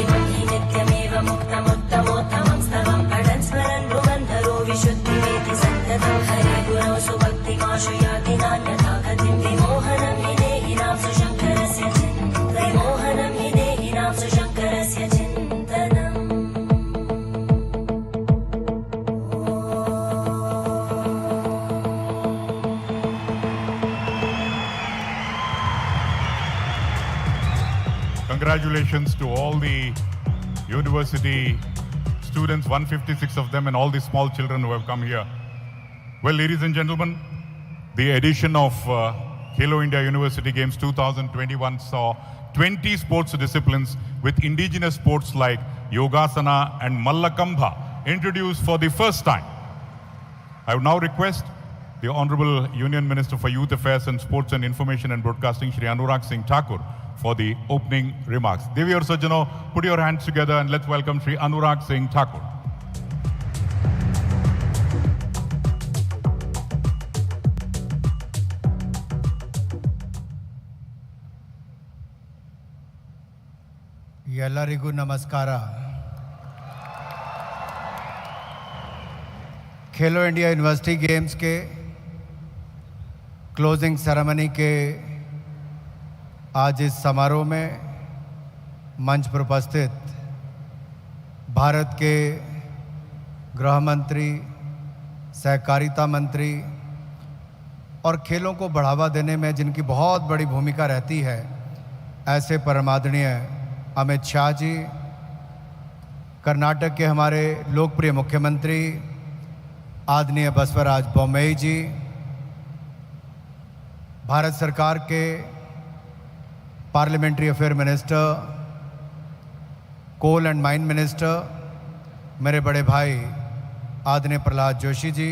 Speaker 7: इमं हि नित्यमेव मुक्तमुत्तमोत्तमं स्तवं पठन् स्मरन् भ्रुवन्धरो विशुद्धिमेति सन्ततं हरे गुरौ सुभक्तिमाशु याति नान्यथा गतिं विमोहनं हि देहिनां सुशङ्करस्य विमोहनं हि देहिनां सुशङ्करस्य चिन्तनम्
Speaker 3: Congratulations to all the university students, 156 of them, and all the small children who have come here. Well, ladies and gentlemen, the edition of Khelo India University Games 2021 saw 20 sports disciplines with indigenous sports like Yogasana and Mallakamba introduced for the first time. I would now request the Honorable Union Minister for Youth Affairs and Sports and Information and Broadcasting, Shri Anurag Singh Thakur, for the opening remarks. Devi aur Sajjano, put your hands together and let's welcome Shri Anurag Singh Thakur.
Speaker 8: ಎಲ್ಲರಿಗೂ ನಮಸ್ಕಾರ. खेलो India university games के closing ceremony के आज इस समारोह में मंच पर उपस्थित भारत के गृह मंत्री, सहकारिता मंत्री और खेलों को बढ़ावा देने में जिनकी बहुत बड़ी भूमिका रहती है, ऐसे परमादरणीय अमित शाह जी, कर्नाटक के हमारे लोकप्रिय मुख्यमंत्री आदरणीय बसवराज बोम्मई जी, भारत सरकार के parliamentary affair minister, coal and mine minister, मेरे बड़े भाई आदरणीय प्रहलाद जोशी जी,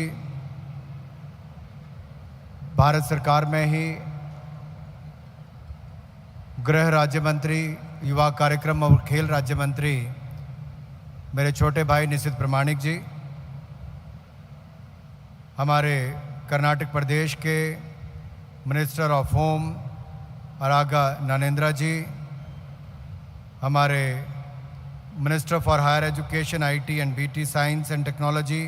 Speaker 8: भारत सरकार में ही गृह राज्य मंत्री, युवा कार्यक्रम और खेल राज्य मंत्री मेरे छोटे भाई निशित प्रमाणिक जी, हमारे कर्नाटक प्रदेश के minister of home Araga Jnanendra ji, हमारे minister for higher education, IT and BT science and technology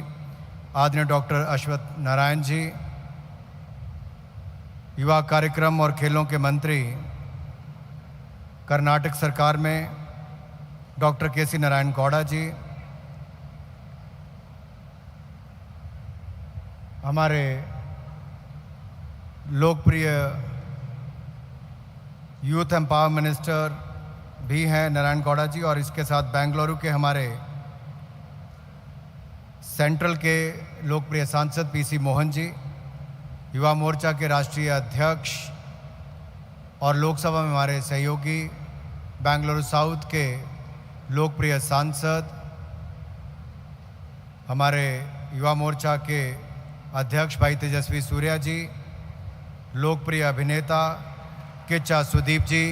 Speaker 8: आदरणीय डॉक्टर अश्वथ नारायण जी, युवा कार्यक्रम और खेलों के मंत्री कर्नाटक सरकार में डॉक्टर केसी नारायण गौड़ा जी, हमारे लोकप्रिय यूथ एम्पावर मिनिस्टर भी हैं नारायण गौड़ा जी, और इसके साथ बेंगलुरु के हमारे सेंट्रल के लोकप्रिय सांसद पीसी मोहन जी, युवा मोर्चा के राष्ट्रीय अध्यक्ष और लोकसभा में हमारे सहयोगी बेंगलुरु साउथ के लोकप्रिय सांसद, हमारे युवा मोर्चा के अध्यक्ष भाई तेजस्वी सूर्या जी, लोकप्रिय अभिनेता किच्चा सुदीप जी,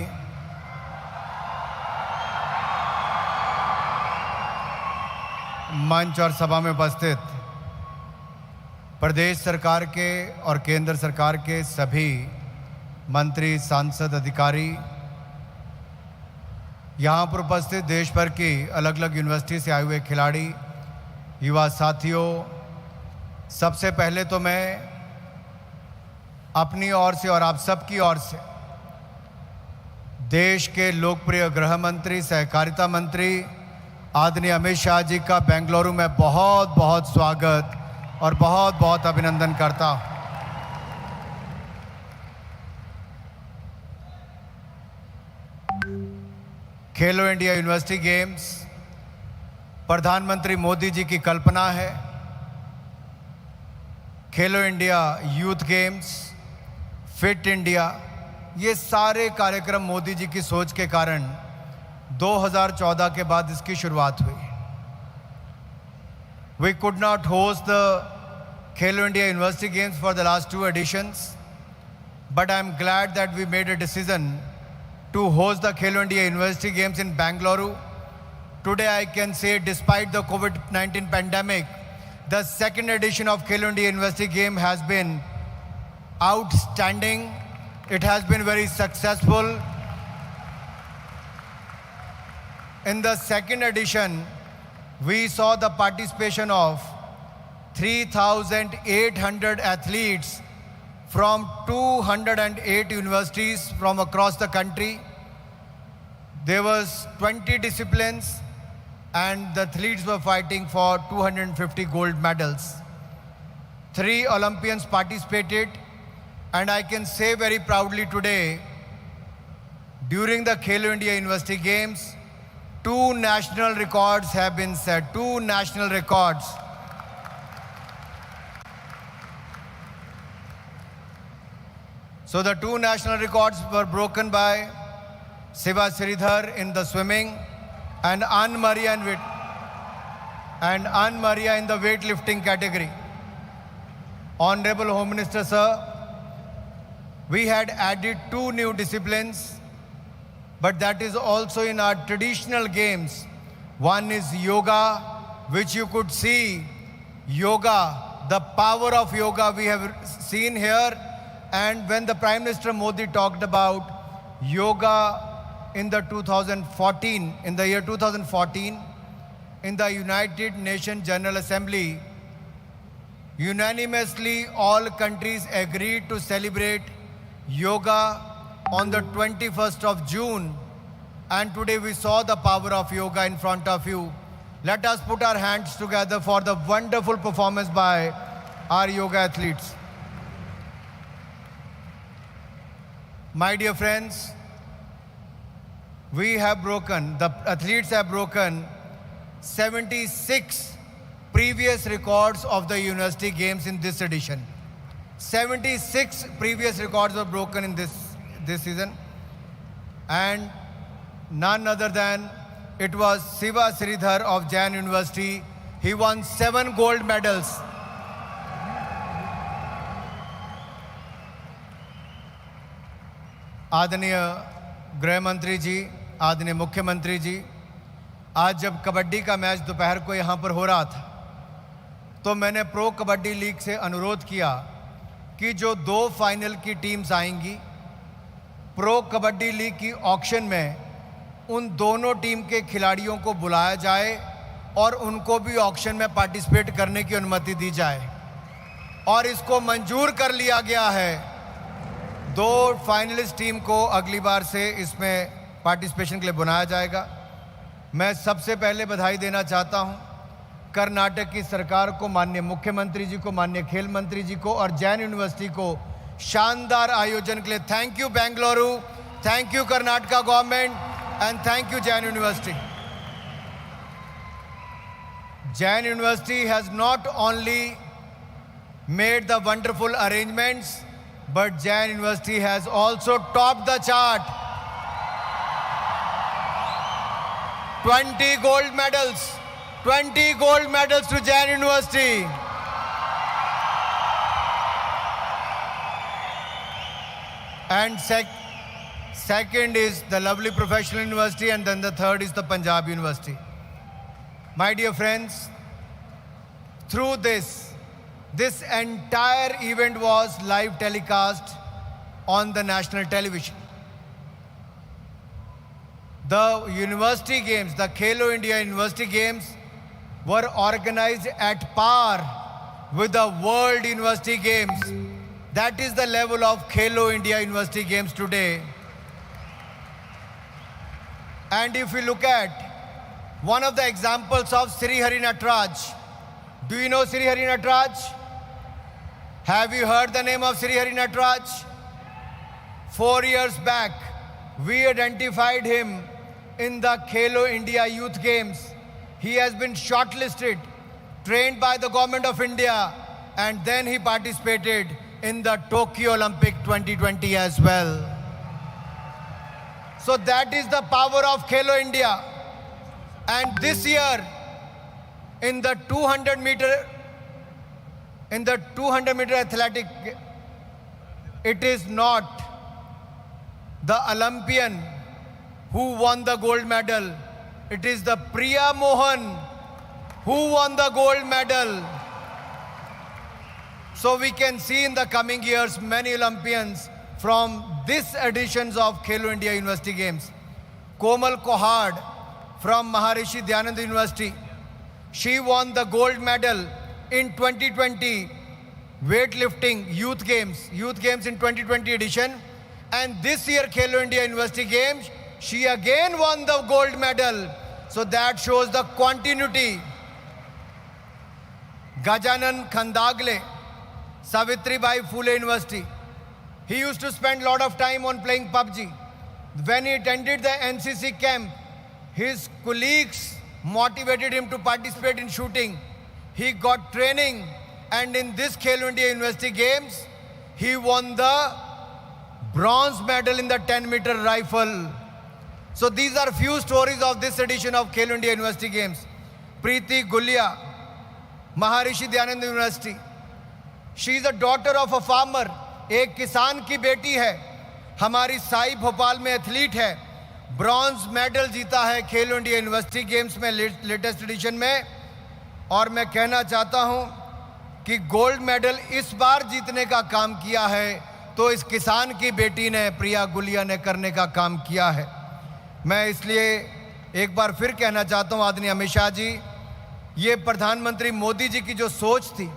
Speaker 8: मंच और सभा में उपस्थित प्रदेश सरकार के और केंद्र सरकार के सभी मंत्री, सांसद, अधिकारी, यहाँ पर उपस्थित देश भर की अलग अलग यूनिवर्सिटी से आए हुए खिलाड़ी, युवा साथियों, सबसे पहले तो मैं अपनी ओर से और आप सबकी ओर से देश के लोकप्रिय गृह मंत्री, सहकारिता मंत्री आदरणीय अमित शाह जी का बेंगलुरु में बहुत बहुत स्वागत और बहुत बहुत अभिनंदन करता हूं। खेलो इंडिया यूनिवर्सिटी गेम्स प्रधानमंत्री मोदी जी की कल्पना है। खेलो India youth games, fit India, ये सारे कार्यक्रम मोदी जी की सोच के कारण 2014 के बाद इसकी शुरुआत हुई। We could not host the Khelo India University Games for the last 2 editions, but I'm glad that we made a decision to host the Khelo India University Games in Bangalore. Today I can say, despite the COVID-19 pandemic, the second edition of Khelo India University Game has been outstanding. It has been very successful. In the second edition, we saw the participation of 3,800 athletes from 208 universities from across the country. There was 20 disciplines and the athletes were fighting for 250 gold medals. 3 Olympians participated, and I can say very proudly today, during the Khelo India University Games, 2 national records have been set, 2 national records. So the 2 national records were broken by Siva Sridhar in the swimming and Anne Maria in the weightlifting category. Honorable Home Minister Sir, we had added 2 new disciplines, but that is also in our traditional games. One is yoga, which you could see. Yoga, the power of yoga we have seen here. And when the Prime Minister Modi talked about yoga in the year 2014, in the United Nations General Assembly, unanimously all countries agreed to celebrate yoga on the 21st of June, and today we saw the power of yoga in front of you. Let us put our hands together for the wonderful performance by our yoga athletes. My dear friends, the athletes have broken 76 previous records of the University Games in this edition. 76 previous records were broken in this season, and none other than it was Siva Sridhar of Jain University. He won 7 gold medals. आदरणीय गृह मंत्री जी, आदरणीय मुख्यमंत्री जी, आज जब कबड्डी का match दोपहर को यहाँ पर हो रहा था, तो मैंने प्रो कबड्डी लीग से अनुरोध किया कि जो 2 फाइनल की टीम्स आएंगी, प्रो कबड्डी लीग की ऑक्शन में उन दोनों टीम के खिलाड़ियों को बुलाया जाए और उनको भी ऑक्शन में पार्टिसिपेट करने की अनुमति दी जाए, और इसको मंजूर कर लिया गया है। 2 फाइनलिस्ट टीम को अगली बार से इसमें पार्टिसिपेशन के लिए बुलाया जाएगा। मैं सबसे पहले बधाई देना चाहता हूं कर्नाटक की सरकार को, माननीय मुख्यमंत्री जी को, माननीय खेल मंत्री जी को और जैन यूनिवर्सिटी को शानदार आयोजन के लिए। Thank you Bengaluru, thank you Karnataka government and thank you Jain university. Jain University has not only made the wonderful arrangements, but Jain University has also topped the chart. 20 gold medals. 20 gold medals to Jain University. And second is the lovely professional university, and then the third is the Punjab University. My dear friends, through this entire event was live telecast on the national television. The university games, the Khelo India University Games, were organized at par with the World University Games. That is the level of Khelo India University Games today. And if we look at one of the examples of Sri Hari Nataraj, do you know Sri Hari Nataraj? Have you heard the name of Sri Hari Nataraj? 4 years back, we identified him in the Khelo India Youth Games. He has been shortlisted, trained by the government of India, and then he participated in the Tokyo Olympic 2020 as well. So that is the power of Khelo India. And this year, in the 200 meter athletic, it is not the Olympian who won the gold medal. It is the Priya Mohan who won the gold medal. So we can see in the coming years many Olympians from this editions of Khelo India University Games. Komal Kohad from Maharishi Dhyanand University. She won the gold medal in 2020 weightlifting youth games in 2020 edition. And this year Khelo India University Games, she again won the gold medal. So that shows the continuity. Gajanan Khandagle, Savitribai Phule University. He used to spend a lot of time on playing PUBG. When he attended the NCC camp, his colleagues motivated him to participate in shooting. He got training, and in this Khelo India University Games, he won the bronze medal in the 10-meter rifle. So these are few stories of this edition of Khelo India University Games. Preeti Gulia, Maharishi Dhyanand University. She is a daughter of a farmer. एक किसान की बेटी है. हमारी साई भोपाल में athlete है. Bronze medal जीता है खेलो इंडिया यूनिवर्सिटी गेम्स में लेटेस्ट एडिशन में. और मैं कहना चाहता हूं कि गोल्ड मेडल इस बार जीतने का काम किया है तो इस किसान की बेटी ने, प्रिया गुलिया ने करने का काम किया है. मैं इसलिए एक बार फिर कहना चाहता हूं आदरणीय अमित शाह जी, ये प्रधानमंत्री मोदी जी की जो सोच थी,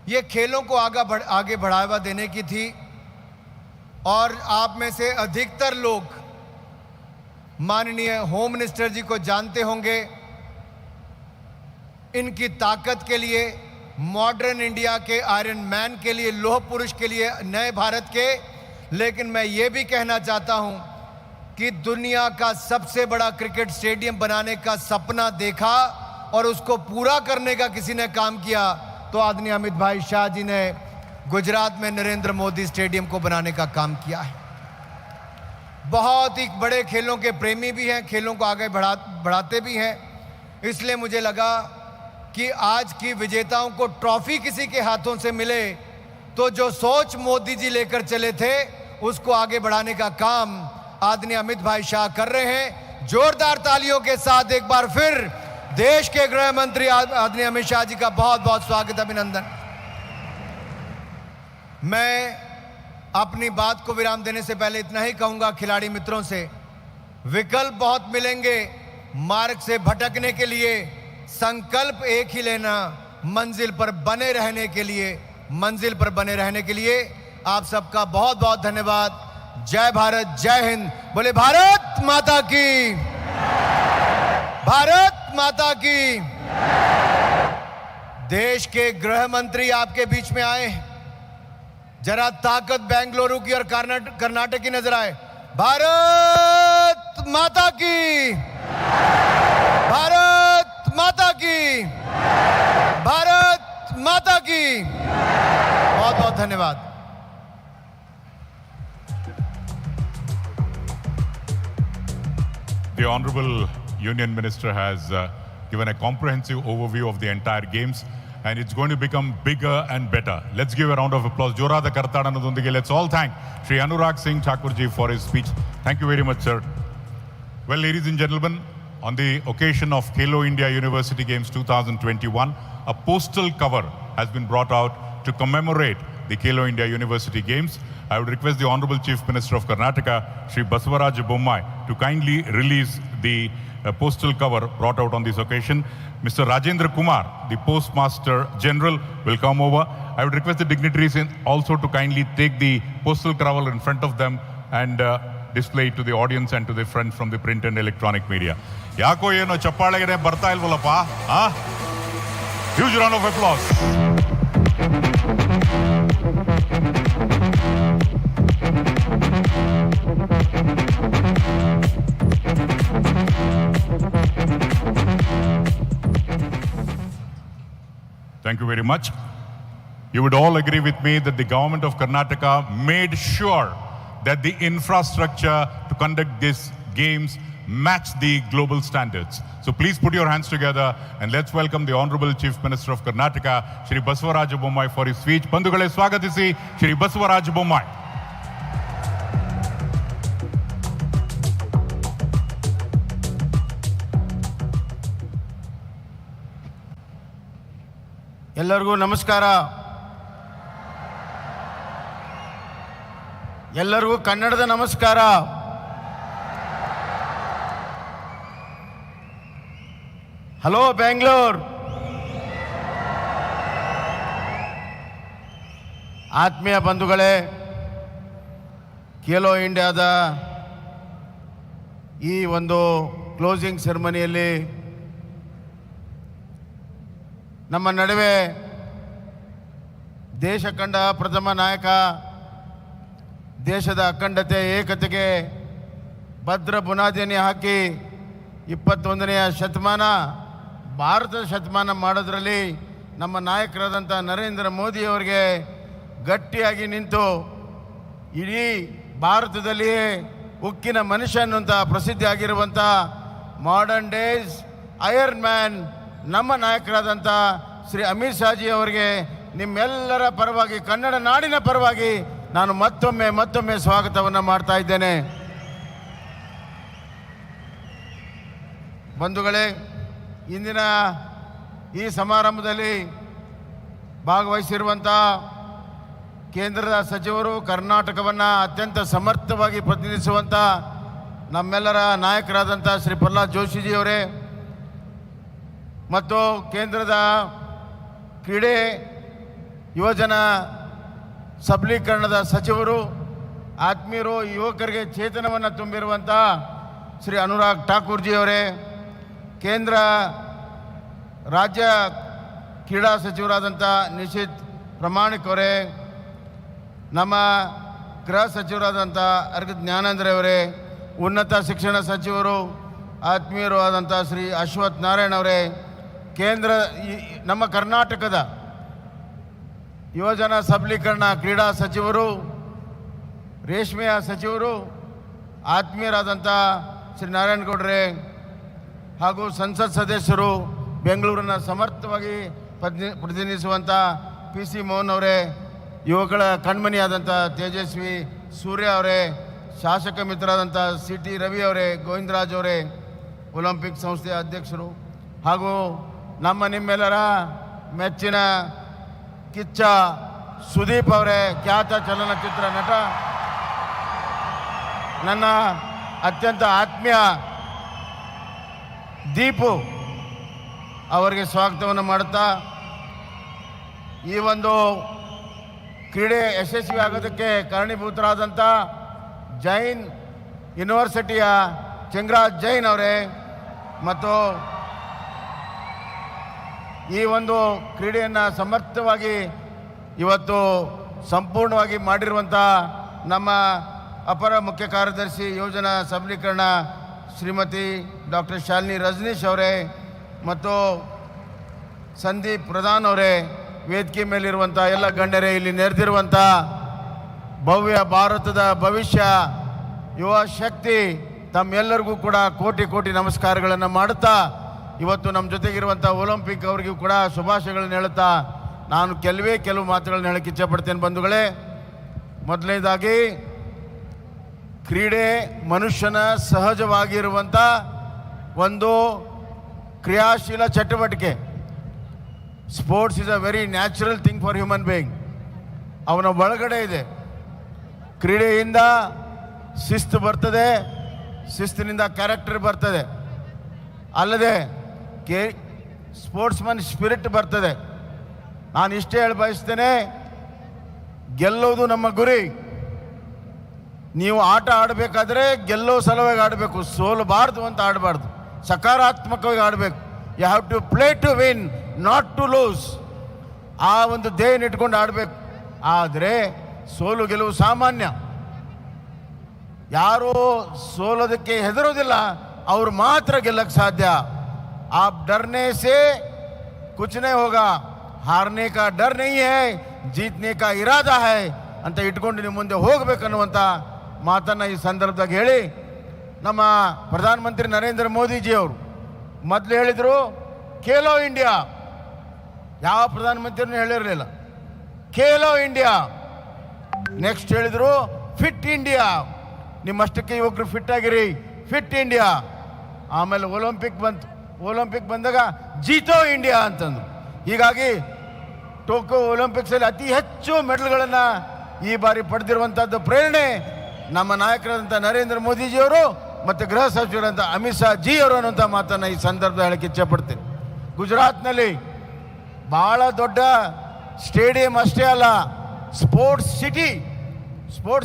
Speaker 8: ये खेलों को आगे बढ़ावा देने की थी. और आप में से अधिकतर लोग माननीय होम मिनिस्टर जी को जानते होंगे. इनकी ताकत के लिए, मॉडर्न इंडिया के आयरन मैन के लिए, लोह पुरुष के लिए, नए भारत के. लेकिन मैं ये भी कहना चाहता हूं कि दुनिया का सबसे बड़ा क्रिकेट स्टेडियम बनाने का सपना देखा और उसको पूरा करने का किसी ने काम किया तो आदरणीय अमित भाई शाह जी ने गुजरात में नरेंद्र मोदी स्टेडियम को बनाने का काम किया है. बहुत ही बड़े खेलों के प्रेमी भी हैं, खेलों को आगे बढ़ाते भी हैं. इसलिए मुझे लगा कि आज की विजेताओं को ट्रॉफी किसी के हाथों से मिले तो जो सोच मोदी जी लेकर चले थे उसको आगे बढ़ाने का काम आदरणीय अमित भाई शाह कर रहे हैं. जोरदार तालियों के साथ एक बार फिर देश के गृह मंत्री आदरणीय अमित शाह जी का बहुत बहुत स्वागत, अभिनंदन. मैं अपनी बात को विराम देने से पहले इतना ही कहूंगा खिलाड़ी मित्रों से, विकल्प बहुत मिलेंगे मार्ग से भटकने के लिए, संकल्प एक ही लेना, मंजिल पर बने रहने के लिए. आप सबका बहुत बहुत धन्यवाद. जय भारत, जय हिंद. बोले भारत माता की, भारत माता की. देश के गृह मंत्री आपके बीच में आए हैं. जरा ताकत बेंगलुरु की और कर्नाटक की नजर आए. भारत माता की, भारत माता की, भारत माता की. बहुत बहुत धन्यवाद.
Speaker 3: The Honorable Union Minister has given a comprehensive overview of the entire games, and it's going to become bigger and better. Let's give a round of applause. Jorada Kartadanadondige, let's all thank Shri Anurag Singh Thakurji for his speech. Thank you very much, sir. Well, ladies and gentlemen, on the occasion of Khelo India University Games 2021, a postal cover has been brought out to commemorate the Khelo India University Games. I would request the Honorable Chief Minister of Karnataka, Shri Basavaraj Bommai, to kindly release the postal cover brought out on this occasion. Mr. Rajendra Kumar, the Postmaster General, will come over. I would request the dignitaries also to kindly take the postal cover in front of them and display it to the audience and to the friends from the print and electronic media. ಯಾಕೋ ಏನೋ ಚಪ್ಪಾಳೆಗೆ ಬರ್ತಾ ಇಲ್ವಲ್ಲಪ್ಪ? Huge round of applause. Thank you very much. You would all agree with me that the government of Karnataka made sure that the infrastructure to conduct these games match the global standards. So please put your hands together and let's welcome the Honorable Chief Minister of Karnataka, Shri Basavaraj Bommai, for his speech. Bandhugale swagatisi Shri Basavaraj Bommai.
Speaker 9: ಎಲ್ಲರಿಗೂ ನಮಸ್ಕಾರ. ಎಲ್ಲರಿಗೂ ಕನ್ನಡದ ನಮಸ್ಕಾರ. Hello Bengaluru. ಆತ್ಮೀಯ ಬಂಧುಗಳೇ, ಖೇಲೋ ಇಂಡಿಯಾದ ಈ ಒಂದು ಕ್ಲೋಸಿಂಗ್ ಸೆರೆಮನಿಯಲ್ಲಿ ನಮ್ಮ ನಡುವೆ ದೇಶ ಕಂಡ ಪ್ರಥಮ ನಾಯಕ, ದೇಶದ ಅಖಂಡತೆ ಏಕತೆಗೆ ಭದ್ರ ಬುನಾದಿಯನ್ನು ಹಾಕಿ 21ನೇ ಶತಮಾನ ಭಾರತದ ಶತಮಾನ ಮಾಡೋದ್ರಲ್ಲಿ ನಮ್ಮ ನಾಯಕರಾದಂಥ ನರೇಂದ್ರ ಮೋದಿಯವರಿಗೆ ಗಟ್ಟಿಯಾಗಿ ನಿಂತು ಇಡೀ ಭಾರತದಲ್ಲಿಯೇ ಉಕ್ಕಿನ ಮನುಷ್ಯ ಅನ್ನುವಂಥ ಪ್ರಸಿದ್ಧಿ ಆಗಿರುವಂಥ ಮಾಡರ್ನ್ ಡೇಸ್ ಐರನ್ ಮ್ಯಾನ್ ನಮ್ಮ ನಾಯಕರಾದಂಥ ಶ್ರೀ ಅಮಿತ್ ಶಾಜಿ ಅವರಿಗೆ ನಿಮ್ಮೆಲ್ಲರ ಪರವಾಗಿ, ಕನ್ನಡ ನಾಡಿನ ಪರವಾಗಿ ನಾನು ಮತ್ತೊಮ್ಮೆ ಸ್ವಾಗತವನ್ನು ಮಾಡ್ತಾ ಇದ್ದೇನೆ. ಬಂಧುಗಳೇ, ಇಂದಿನ ಈ ಸಮಾರಂಭದಲ್ಲಿ ಭಾಗವಹಿಸಿರುವಂಥ ಕೇಂದ್ರದ ಸಚಿವರು, ಕರ್ನಾಟಕವನ್ನು ಅತ್ಯಂತ ಸಮರ್ಥವಾಗಿ ಪ್ರತಿನಿಧಿಸುವಂಥ ನಮ್ಮೆಲ್ಲರ ನಾಯಕರಾದಂಥ ಶ್ರೀ ಪ್ರಹ್ಲಾದ್ ಜೋಶಿಜಿಯವರೇ ಮತ್ತು ಕೇಂದ್ರದ ಕ್ರೀಡೆ ಯುವಜನ ಸಬಲೀಕರಣದ ಸಚಿವರು, ಆತ್ಮೀಯರು, ಯುವಕರಿಗೆ ಚೇತನವನ್ನು ತುಂಬಿರುವಂಥ ಶ್ರೀ ಅನುರಾಗ್ ಠಾಕೂರ್ಜಿಯವರೇ, ಕೇಂದ್ರ ರಾಜ್ಯ ಕ್ರೀಡಾ ಸಚಿವರಾದಂಥ ನಿಶಿತ್ ಪ್ರಮಾಣಿಕ್ ಅವರೇ, ನಮ್ಮ ಗೃಹ ಸಚಿವರಾದಂಥ ಅರ್ಗ ಜ್ಞಾನೇಂದ್ರವರೇ, ಉನ್ನತ ಶಿಕ್ಷಣ ಸಚಿವರು ಆತ್ಮೀಯರು ಆದಂಥ ಶ್ರೀ ಅಶ್ವಥ್ ನಾರಾಯಣ್ ಅವರೇ, ನಮ್ಮ ಕರ್ನಾಟಕದ ಯುವಜನ ಸಬಲೀಕರಣ ಕ್ರೀಡಾ ಸಚಿವರು, ರೇಷ್ಮೆಯ ಸಚಿವರು, ಆತ್ಮೀಯರಾದಂಥ ಶ್ರೀ ನಾರಾಯಣಗೌಡರೇ ಹಾಗೂ ಸಂಸತ್ ಸದಸ್ಯರು, ಬೆಂಗಳೂರನ್ನು ಸಮರ್ಥವಾಗಿ ಪ್ರತಿನಿಧಿಸುವಂಥ PC ಮೋಹನ್ ಅವರೇ, ಯುವಕರ ಕಣ್ಮಣಿಯಾದಂಥ ತೇಜಸ್ವಿ ಸೂರ್ಯ ಅವರೇ, ಶಾಸಕ ಮಿತ್ರರಾದಂಥ CT ರವಿ ಅವರೇ, ಗೋವಿಂದರಾಜ್ ಅವರೇ, ಒಲಿಂಪಿಕ್ ಸಂಸ್ಥೆಯ ಅಧ್ಯಕ್ಷರು ಹಾಗೂ ನಿಮ್ಮೆಲ್ಲರ ಮೆಚ್ಚಿನ ಕಿಚ್ಚ ಸುದೀಪ್ ಅವರೇ, ಖ್ಯಾತ ಚಲನಚಿತ್ರ ನಟ, ನನ್ನ ಅತ್ಯಂತ ಆತ್ಮೀಯ ದೀಪು ಅವರಿಗೆ ಸ್ವಾಗತವನ್ನು ಮಾಡುತ್ತಾ, ಈ ಒಂದು ಕ್ರೀಡೆ ಯಶಸ್ವಿ ಆಗೋದಕ್ಕೆ ಕಾರಣೀಭೂತರಾದಂಥ ಜೈನ್ ಯೂನಿವರ್ಸಿಟಿಯ ಚೆಂಗರಾಜ್ ಜೈನ್ ಅವರೇ ಮತ್ತು ಈ ಒಂದು ಕ್ರೀಡೆಯನ್ನು ಸಮರ್ಥವಾಗಿ ಇವತ್ತು ಸಂಪೂರ್ಣವಾಗಿ ಮಾಡಿರುವಂಥ ನಮ್ಮ ಅಪರ ಮುಖ್ಯ ಕಾರ್ಯದರ್ಶಿ ಯೋಜನಾ ಸಬಲೀಕರಣ ಶ್ರೀಮತಿ ಡಾಕ್ಟರ್ ಶಾಲಿನಿ ರಜನೀಶ್ ಅವರೇ ಮತ್ತು ಸಂದೀಪ್ ಪ್ರಧಾನ್ ಅವರೇ, ವೇದಿಕೆ ಮೇಲಿರುವಂಥ ಎಲ್ಲ ಗಣ್ಯರೇ, ಇಲ್ಲಿ ನೆರೆದಿರುವಂಥ ಭವ್ಯ ಭಾರತದ ಭವಿಷ್ಯ ಯುವ ಶಕ್ತಿ ತಮ್ಮೆಲ್ಲರಿಗೂ ಕೂಡ ಕೋಟಿ ಕೋಟಿ ನಮಸ್ಕಾರಗಳನ್ನು ಮಾಡುತ್ತಾ ಇವತ್ತು ನಮ್ಮ ಜೊತೆಗಿರುವಂಥ ಒಲಿಂಪಿಕ್ ಅವರಿಗೂ ಕೂಡ ಶುಭಾಶಯಗಳನ್ನು ಹೇಳುತ್ತಾ ನಾನು ಕೆಲವು ಮಾತುಗಳನ್ನ ಹೇಳಕ್ಕೆ ಇಚ್ಛೆಪಡ್ತೇನೆ ಬಂಧುಗಳೇ. ಮೊದಲನೇದಾಗಿ ಕ್ರೀಡೆ ಮನುಷ್ಯನ ಸಹಜವಾಗಿರುವಂಥ ಒಂದು ಕ್ರಿಯಾಶೀಲ ಚಟುವಟಿಕೆ. Sports is a very natural thing for human being. ಅವನ ಒಳಗಡೆ ಇದೆ. ಕ್ರೀಡೆಯಿಂದ ಶಿಸ್ತು ಬರ್ತದೆ, ಶಿಸ್ತಿನಿಂದ ಕ್ಯಾರೆಕ್ಟರ್ ಬರ್ತದೆ, ಅಲ್ಲದೆ ಸ್ಪೋರ್ಟ್ಸ್ಮನ್ ಸ್ಪಿರಿಟ್ ಬರ್ತದೆ. ನಾನು ಇಷ್ಟೇ ಹೇಳಿ ಬಯಸ್ತೇನೆ, ಗೆಲ್ಲೋದು ನಮ್ಮ ಗುರಿ. ನೀವು ಆಟ ಆಡಬೇಕಾದ್ರೆ ಗೆಲ್ಲೋ ಸಲುವಾಗಿ ಆಡಬೇಕು, ಸೋಲಬಾರ್ದು ಅಂತ ಆಡಬಾರ್ದು, ಸಕಾರಾತ್ಮಕವಾಗಿ ಆಡಬೇಕು. You have to play to win, not to lose. ಆ ಒಂದು ಧ್ಯೇಯನ ಇಟ್ಕೊಂಡು ಆಡಬೇಕು. ಆದರೆ ಸೋಲು ಗೆಲುವು ಸಾಮಾನ್ಯ. ಯಾರು ಸೋಲೋದಕ್ಕೆ ಹೆದರೋದಿಲ್ಲ ಅವ್ರು ಮಾತ್ರ ಗೆಲ್ಲಕ್ಕೆ ಸಾಧ್ಯ. आप डरने से कुछ नहीं होगा, हारने का डर नहीं है, जीतने का इरादा है ಅಂತ ಇಟ್ಕೊಂಡು ನೀವು ಮುಂದೆ ಹೋಗಬೇಕನ್ನುವಂಥ ಮಾತನ್ನು ಈ ಸಂದರ್ಭದಾಗ ಹೇಳಿ, ನಮ್ಮ ಪ್ರಧಾನಮಂತ್ರಿ ನರೇಂದ್ರ ಮೋದಿಜಿಯವರು ಮೊದಲು ಹೇಳಿದರು ಖೇಲೋ ಇಂಡಿಯಾ. ಯಾವ ಪ್ರಧಾನಮಂತ್ರಿನೂ ಹೇಳಿರಲಿಲ್ಲ ಖೇಲೋ ಇಂಡಿಯಾ. ನೆಕ್ಸ್ಟ್ ಹೇಳಿದರು ಫಿಟ್ ಇಂಡಿಯಾ. ನಿಮ್ಮಷ್ಟಕ್ಕೆ ಯುವಕರು ಫಿಟ್ ಆಗಿರಿ, ಫಿಟ್ ಇಂಡಿಯಾ. ಆಮೇಲೆ ಒಲಿಂಪಿಕ್ ಬಂತು. ಒಲಿಂಪಿಕ್ ಬಂದಾಗ ಜೀತೋ ಇಂಡಿಯಾ ಅಂತಂದರು. ಹೀಗಾಗಿ ಟೋಕಿಯೋ ಒಲಿಂಪಿಕ್ಸಲ್ಲಿ ಅತಿ ಹೆಚ್ಚು ಮೆಡಲ್ಗಳನ್ನು ಈ ಬಾರಿ ಪಡೆದಿರುವಂಥದ್ದು ಪ್ರೇರಣೆ ನಮ್ಮ ನಾಯಕರಾದಂಥ ನರೇಂದ್ರ ಮೋದಿಜಿಯವರು ಮತ್ತು ಗೃಹ ಸಚಿವರಾದಂಥ ಅಮಿತ್ ಶಾ ಜಿಯವರು ಅನ್ನುವಂಥ ಮಾತನ್ನು ಈ ಸಂದರ್ಭ ಹೇಳಕ್ಕೆ ಇಚ್ಛೆಪಡ್ತೀನಿ. ಗುಜರಾತ್ನಲ್ಲಿ ಭಾಳ ದೊಡ್ಡ ಸ್ಟೇಡಿಯಂ ಅಷ್ಟೇ ಅಲ್ಲ, ಸ್ಪೋರ್ಟ್ಸ್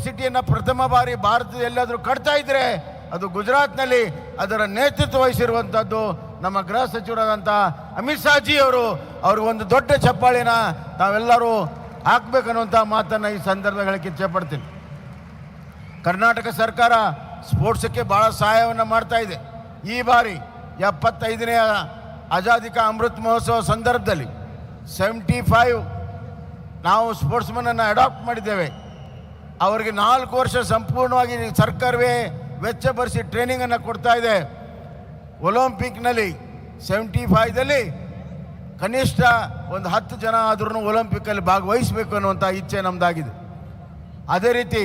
Speaker 9: ಸಿಟಿಯನ್ನು ಪ್ರಥಮ ಬಾರಿ ಭಾರತದ ಎಲ್ಲಾದರೂ ಕಟ್ತಾ ಇದ್ರೆ ಅದು ಗುಜರಾತ್ನಲ್ಲಿ. ಅದರ ನೇತೃತ್ವ ವಹಿಸಿರುವಂಥದ್ದು ನಮ್ಮ ಗೃಹ ಸಚಿವರಾದಂಥ ಅಮಿತ್ ಶಾ ಜಿಯವರು. ಅವ್ರಿಗೊಂದು ದೊಡ್ಡ ಚಪ್ಪಾಳಿನ ತಾವೆಲ್ಲರೂ ಹಾಕ್ಬೇಕನ್ನುವಂಥ ಮಾತನ್ನು ಈ ಸಂದರ್ಭ ಹೇಳಕ್ಕೆ ಇಚ್ಛೆಪಡ್ತೀನಿ. ಕರ್ನಾಟಕ ಸರ್ಕಾರ ಸ್ಪೋರ್ಟ್ಸಕ್ಕೆ ಭಾಳ ಸಹಾಯವನ್ನು ಮಾಡ್ತಾ ಇದೆ. ಈ ಬಾರಿ 75ನೇ ಆಜಾದಿ ಕಾ ಅಮೃತ್ ಮಹೋತ್ಸವ ಸಂದರ್ಭದಲ್ಲಿ 75 ನಾವು ಸ್ಪೋರ್ಟ್ಸ್ಮನನ್ನು ಅಡಾಪ್ಟ್ ಮಾಡಿದ್ದೇವೆ. ಅವರಿಗೆ 4 ವರ್ಷ ಸಂಪೂರ್ಣವಾಗಿ ಸರ್ಕಾರವೇ ವೆಚ್ಚ ಭರಿಸಿ ಟ್ರೈನಿಂಗನ್ನು ಕೊಡ್ತಾ ಇದೆ. ಒಲಿಂಪಿಕ್ನಲ್ಲಿ 75ದಲ್ಲಿ ಕನಿಷ್ಠ ಒಂದು 10 ಜನ ಆದ್ರೂ ಒಲಿಂಪಿಕ್ಕಲ್ಲಿ ಭಾಗವಹಿಸಬೇಕು ಅನ್ನುವಂಥ ಇಚ್ಛೆ ನಮ್ಮದಾಗಿದೆ. ಅದೇ ರೀತಿ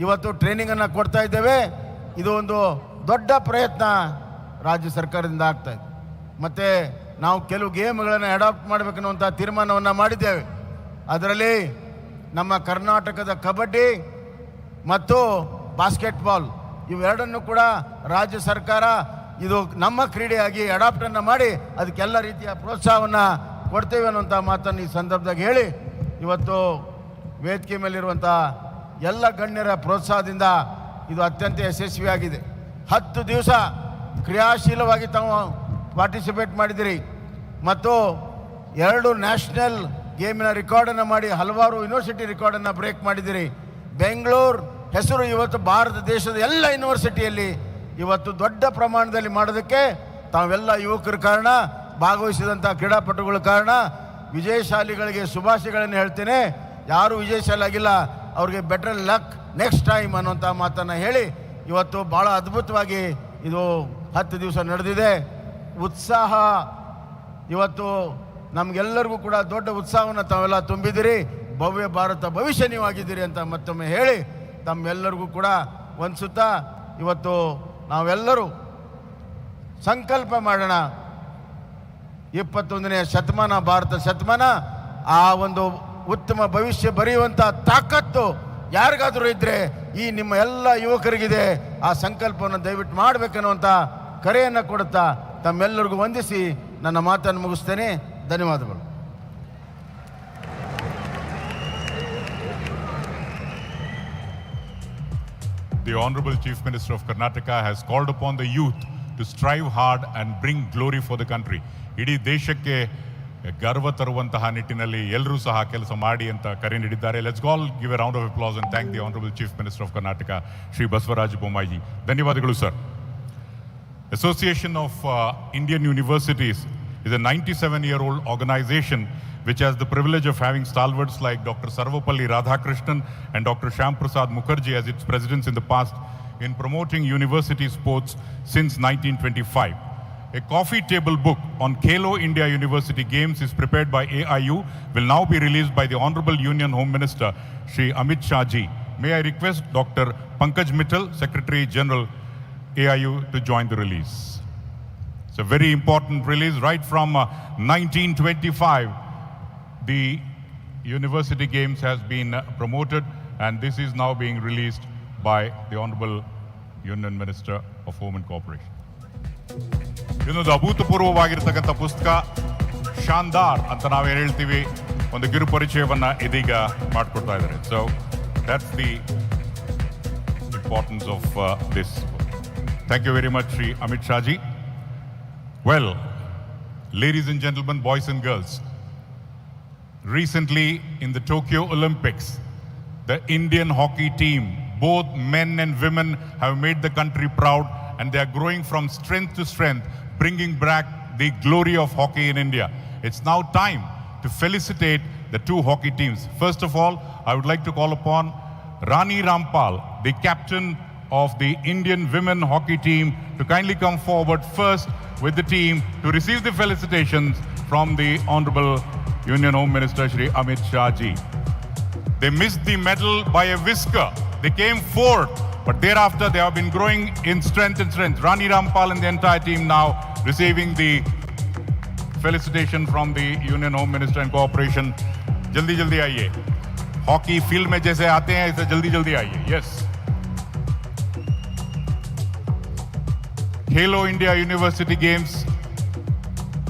Speaker 9: ಇವತ್ತು ಟ್ರೈನಿಂಗನ್ನು ಕೊಡ್ತಾ ಇದ್ದೇವೆ. ಇದು ಒಂದು ದೊಡ್ಡ ಪ್ರಯತ್ನ ರಾಜ್ಯ ಸರ್ಕಾರದಿಂದ ಆಗ್ತಾಯಿದೆ. ಮತ್ತು ನಾವು ಕೆಲವು ಗೇಮ್ಗಳನ್ನು ಅಡಾಪ್ಟ್ ಮಾಡಬೇಕನ್ನುವಂಥ ತೀರ್ಮಾನವನ್ನು ಮಾಡಿದ್ದೇವೆ. ಅದರಲ್ಲಿ ನಮ್ಮ ಕರ್ನಾಟಕದ ಕಬಡ್ಡಿ ಮತ್ತು ಬಾಸ್ಕೆಟ್ಬಾಲ್ ಇವೆರಡನ್ನು ಕೂಡ ರಾಜ್ಯ ಸರ್ಕಾರ ಇದು ನಮ್ಮ ಕ್ರೀಡೆಯಾಗಿ ಅಡಾಪ್ಟನ್ನು ಮಾಡಿ ಅದಕ್ಕೆಲ್ಲ ರೀತಿಯ ಪ್ರೋತ್ಸಾಹವನ್ನು ಕೊಡ್ತೇವೆ ಅನ್ನುವಂಥ ಮಾತನ್ನು ಈ ಸಂದರ್ಭದಾಗ ಹೇಳಿ, ಇವತ್ತು ವೇದಿಕೆ ಮೇಲಿರುವಂಥ ಎಲ್ಲ ಗಣ್ಯರ ಪ್ರೋತ್ಸಾಹದಿಂದ ಇದು ಅತ್ಯಂತ ಯಶಸ್ವಿಯಾಗಿದೆ. 10 ದಿವಸ ಕ್ರಿಯಾಶೀಲವಾಗಿ ತಾವು ಪಾರ್ಟಿಸಿಪೇಟ್ ಮಾಡಿದಿರಿ ಮತ್ತು 2 ನ್ಯಾಷನಲ್ ಗೇಮಿನ ರೆಕಾರ್ಡನ್ನು ಮಾಡಿ ಹಲವಾರು ಯೂನಿವರ್ಸಿಟಿ ರೆಕಾರ್ಡನ್ನು ಬ್ರೇಕ್ ಮಾಡಿದಿರಿ. ಬೆಂಗಳೂರು ಹೆಸರು ಇವತ್ತು ಭಾರತ ದೇಶದ ಎಲ್ಲ ಯೂನಿವರ್ಸಿಟಿಯಲ್ಲಿ ಇವತ್ತು ದೊಡ್ಡ ಪ್ರಮಾಣದಲ್ಲಿ ಮಾಡೋದಕ್ಕೆ ತಾವೆಲ್ಲ ಯುವಕರ ಕಾರಣ, ಭಾಗವಹಿಸಿದಂಥ ಕ್ರೀಡಾಪಟುಗಳ ಕಾರಣ. ವಿಜಯಶಾಲಿಗಳಿಗೆ ಶುಭಾಶಯಗಳನ್ನು ಹೇಳ್ತೇನೆ. ಯಾರು ವಿಜಯಶಾಲಿ ಆಗಿಲ್ಲ ಅವ್ರಿಗೆ ಬೆಟರ್ ಲಕ್ ನೆಕ್ಸ್ಟ್ ಟೈಮ್ ಅನ್ನುವಂಥ ಮಾತನ್ನು ಹೇಳಿ, ಇವತ್ತು ಭಾಳ ಅದ್ಭುತವಾಗಿ ಇದು 10 ದಿವಸ ನಡೆದಿದೆ. ಉತ್ಸಾಹ ಇವತ್ತು ನಮಗೆಲ್ಲರಿಗೂ ಕೂಡ ದೊಡ್ಡ ಉತ್ಸಾಹವನ್ನು ತಾವೆಲ್ಲ ತುಂಬಿದಿರಿ. ಭವ್ಯ ಭಾರತ ಭವಿಷ್ಯ ನೀವಾಗಿದ್ದೀರಿ ಅಂತ ಮತ್ತೊಮ್ಮೆ ಹೇಳಿ ತಮ್ಮೆಲ್ಲರಿಗೂ ಕೂಡ ವಂದಿಸುತ್ತಾ, ಇವತ್ತು ನಾವೆಲ್ಲರೂ ಸಂಕಲ್ಪ ಮಾಡೋಣ, 21ನೇ ಶತಮಾನ ಭಾರತ ಶತಮಾನ, ಆ ಒಂದು ಉತ್ತಮ ಭವಿಷ್ಯ ಬರೆಯುವಂಥ ತಾಕತ್ತು ಯಾರಿಗಾದರೂ ಇದ್ದರೆ ಈ ನಿಮ್ಮ ಎಲ್ಲ ಯುವಕರಿಗಿದೆ. ಆ ಸಂಕಲ್ಪವನ್ನು ದಯವಿಟ್ಟು ಮಾಡಬೇಕನ್ನುವಂಥ ಕರೆಯನ್ನು ಕೊಡುತ್ತಾ ತಮ್ಮೆಲ್ಲರಿಗೂ ವಂದಿಸಿ ನನ್ನ ಮಾತನ್ನು ಮುಗಿಸ್ತೇನೆ. ಧನ್ಯವಾದಗಳು.
Speaker 3: The Honorable Chief Minister of Karnataka has called upon the youth to strive hard and bring glory for the country. ಇಡೀ ದೇಶಕ್ಕೆ ಗರ್ವ ತರುವಂತಹ ನಿಟ್ಟಿನಲ್ಲಿ ಎಲ್ಲರೂ ಸಹ ಕೆಲಸ ಮಾಡಿ ಅಂತ ಕರೆ ನೀಡಿದ್ದಾರೆ. Let's all give a round of applause and thank the honourable chief minister of Karnataka Shri Basavaraj Bommai. ಧನ್ಯವಾದಗಳು sir. Association of Indian Universities is a 97-year-old organization which has the privilege of having stalwarts like Dr. Sarvapalli Radhakrishnan and Dr. Shyam Prasad Mukherjee as its presidents in the past. in promoting university sports since 1925. A coffee table book on Khelo India University Games is prepared by AIU, will now be released by the Honorable Union Home Minister, Shri Amit Shah ji. May I request Dr. Pankaj Mittal, Secretary General, AIU, to join the release. It's a very important release. Right from 1925, the University Games has been promoted, and this is now being released by the Honorable Union Minister of Home and Corporation. ಇನ್ನೊಂದು ಅಭೂತಪೂರ್ವವಾಗಿರ್ತಕ್ಕಂಥ ಪುಸ್ತಕ ಶಾನ್ದಾರ್ ಅಂತ ನಾವೇನು ಹೇಳ್ತೀವಿ, ಒಂದು ಕಿರು ಪರಿಚಯವನ್ನ ಇದೀಗ ಮಾಡಿಕೊಡ್ತಾ ಇದ್ದಾರೆ. So that's the importance of this. Thank you very much, Shri Amit Shah ji. Well, ladies and gentlemen, boys and girls, recently in the Tokyo Olympics, the Indian hockey team, both men and women, have made the country proud, and they are growing from strength to strength, bringing back the glory of hockey in India. It's now time to felicitate the two hockey teams. First of all, I would like to call upon Rani Rampal, the captain of the Indian women hockey team, to kindly come forward first with the team to receive the felicitations from the Honorable Union Home Minister Shri Amit Shah ji. They missed the medal by a whisker. They came fourth, but thereafter they have been growing in strength and strength. Rani Rampal and the entire team now receiving the felicitation from the Union Home Minister and Corporation. Jaldi jaldi आइए. Hockey field में जैसे आते हैं ऐसे जल्दी जल्दी आइए. Yes. Khelo India University Games.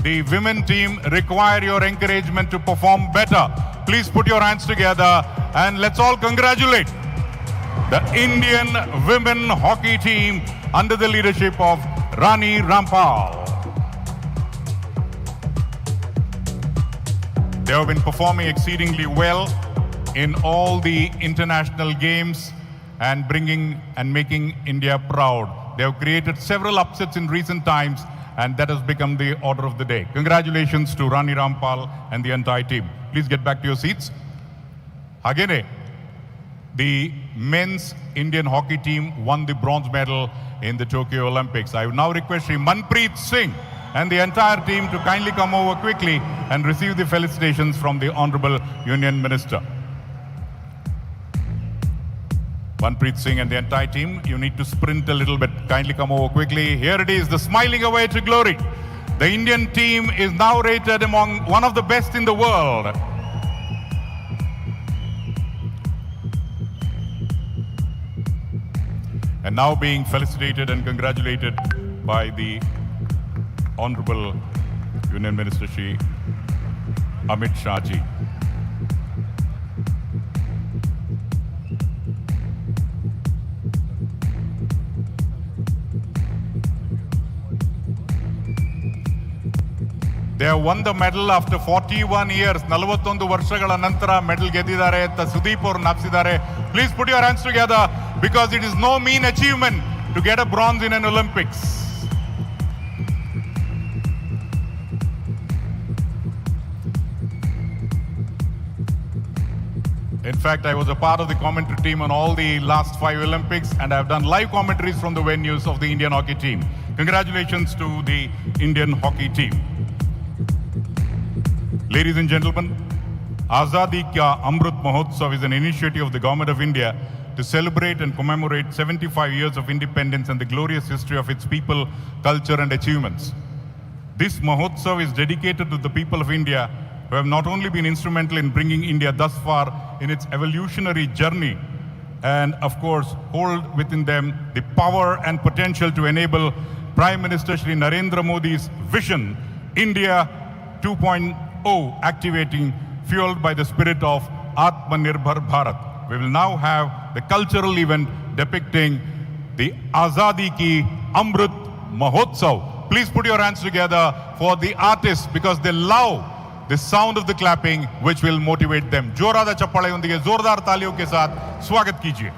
Speaker 3: The women team require your encouragement to perform better. Please put your hands together and let's all congratulate the Indian women hockey team under the leadership of Rani Rampal. They have been performing exceedingly well in all the international games and bringing and making India proud. They have created several upsets in recent times, and that has become the order of the day. Congratulations to Rani Rampal and the entire team. Please get back to your seats. Agene, the men's Indian hockey team won the bronze medal in the Tokyo Olympics. I would now request Shri Manpreet Singh and the entire team to kindly come over quickly and receive the felicitations from the Honorable Union Minister. Manpreet Singh and the entire team, you need to sprint a little bit. Kindly come over quickly. Here it is, the smiling away to glory. The Indian team is now rated among one of the best in the world. And now being felicitated and congratulated by the Honorable Union Minister Shri Amit Shah ji. They have won the medal after 41 years. 41 ವರ್ಷಗಳ ನಂತರ medal ಗೆದ್ದಿದ್ದಾರೆ ಅಂತ ಸುದೀಪ್ ಅವರು ನಾಪ್ಸಿದ್ದಾರೆ. Please put your hands together because it is no mean achievement to get a bronze in an Olympics. In fact, I was a part of the commentary team on all the last 5 Olympics, and I have done live commentaries from the venues of the Indian hockey team. Congratulations to the Indian hockey team. Ladies and gentlemen, Azadi Ka Amrit Mahotsav is an initiative of the Government of India to celebrate and commemorate 75 years of independence and the glorious history of its people, culture and achievements. This Mahotsav is dedicated to the people of India who have not only been instrumental in bringing India thus far in its evolutionary journey, and of course hold within them the power and potential to enable Prime Minister Shri Narendra Modi's vision, India 2.0, activating, fueled by the spirit of Atmanirbhar Bharat. We will now have the cultural event depicting the Azadi Ki Amrit Mahotsav. Please put your hands together for the artists because they love the sound of the clapping which will motivate them. जोरदार चप्पड़ों जोरदार तालियों के साथ स्वागत कीजिए.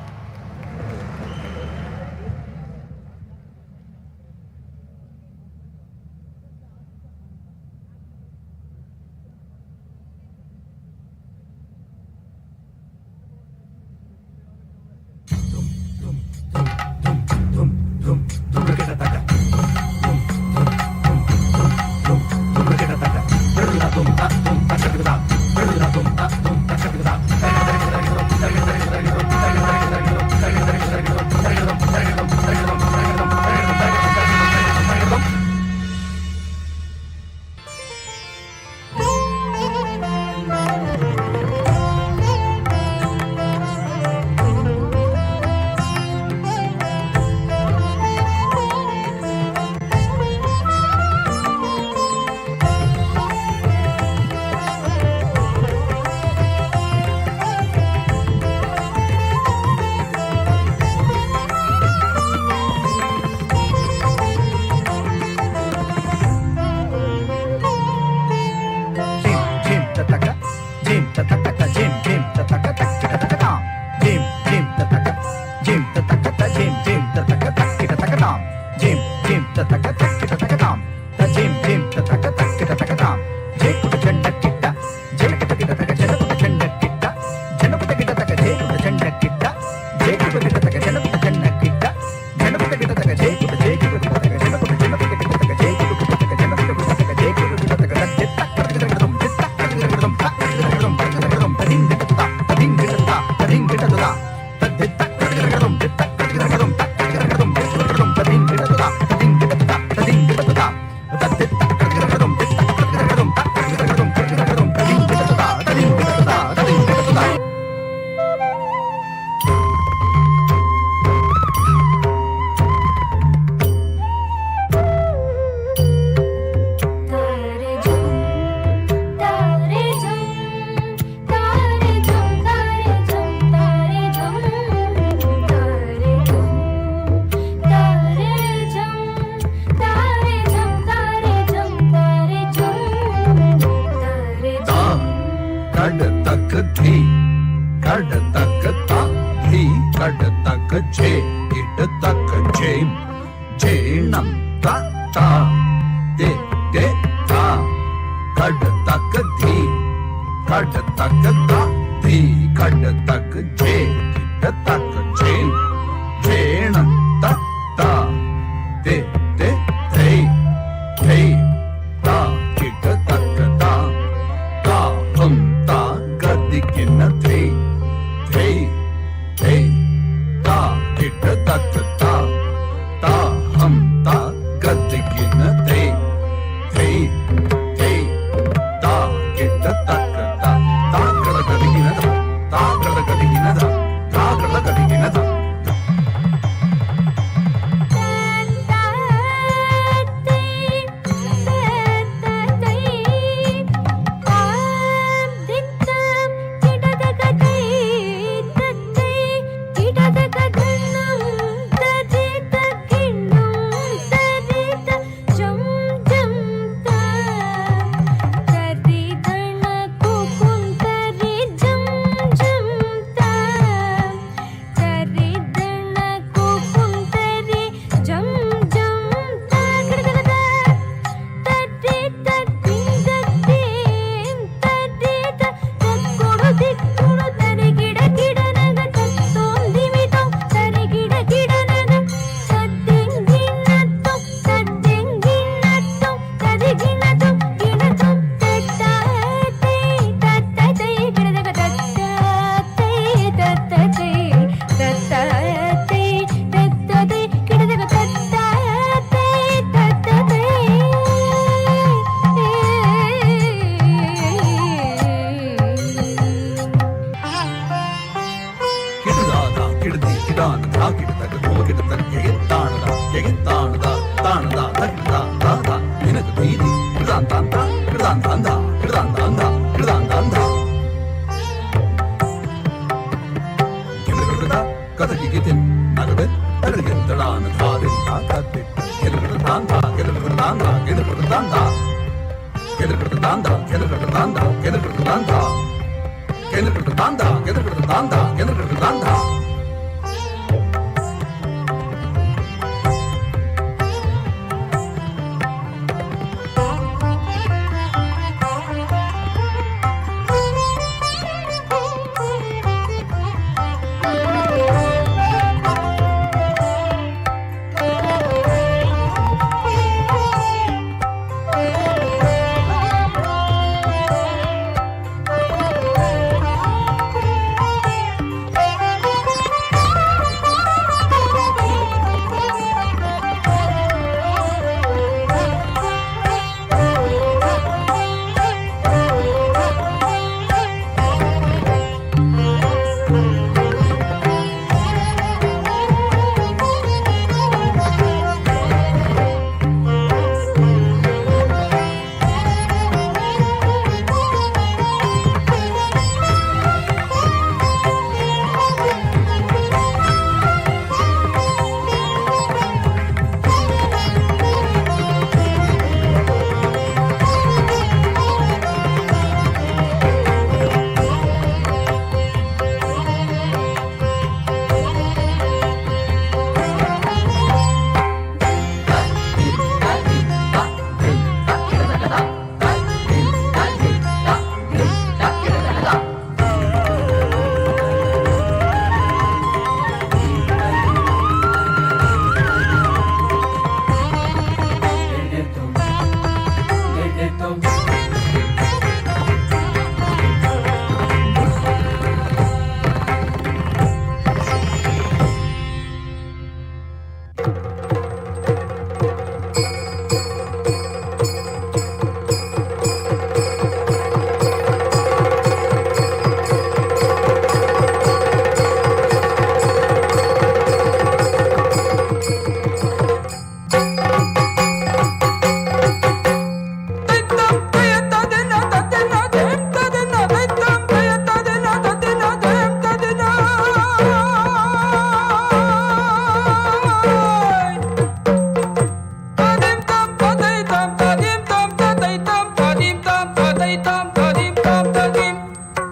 Speaker 4: Tadi tam tadim tam tadim.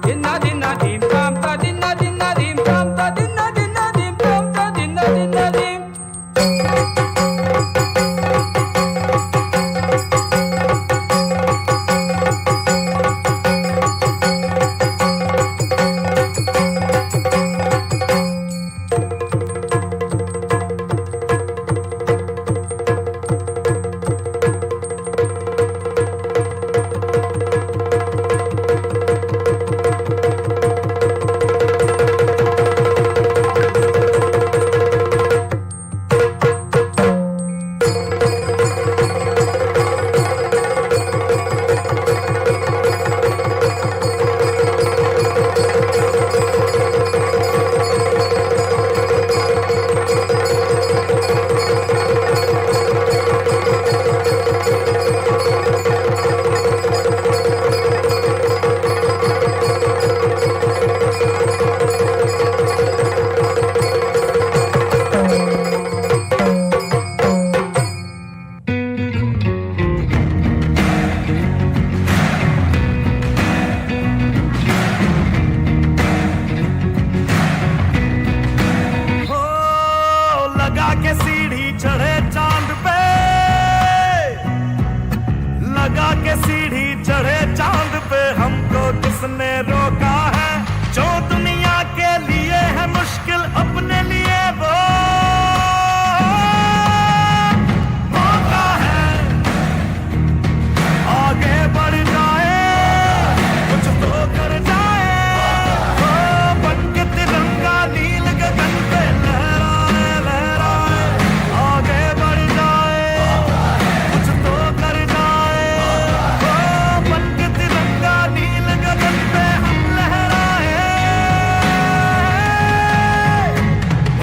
Speaker 4: Dinna dinna dim tam tadinna dinna dim tam tadinna dinna dim tam tadinna dinna dim.
Speaker 10: हो लगा के सीढ़ी चढ़े चांद पे, लगा के सीढ़ी चढ़े चांद पे, हमको किसने रोका है? जो दुनिया के लिए है मुश्किल, अपने लिए वो मौका है। आगे बढ़ जाए, कुछ तो कर जाए, हो बन के तिरंगा नील गगन पे लहराए लहराए। आगे बढ़ जाए, कुछ तो कर जाए, हो बन के तिरंगा नील गगन पे हम लहराए।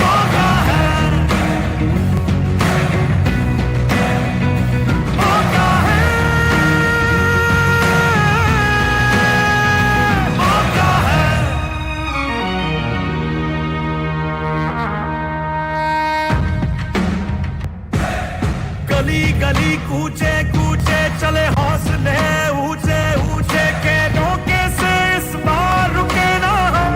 Speaker 10: मौका है, मौका है, मौका है। गली गली कूचे कूचे चले हौसले ऊंचे ऊंचे के धोखे से इस बार रुके ना हम।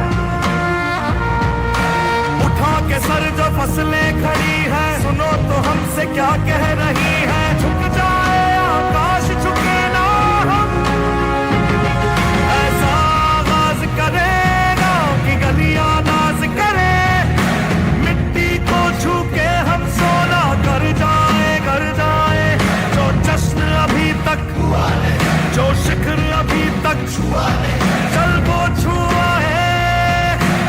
Speaker 10: उठा के सर जो फसलें खड़ी है, सुनो तो हमसे क्या कह रही है। झुक जाए आकाश, झुके ना हम। ऐसा आगाज करेगा कि गलियां नाज करे, मिट्टी को छू के हम सोना कर जाए कर जाए। जो जश्न अभी तक हुआ नहीं, जो शिखर अभी तक छुआ नहीं, चल वो छुआ है,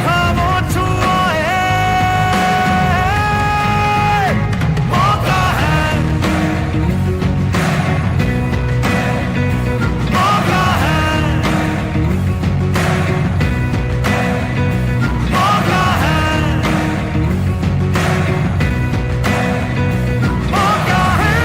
Speaker 10: हाँ वो छुआ है। मौका है, मौका है, मौका है, मौका है, मौका है।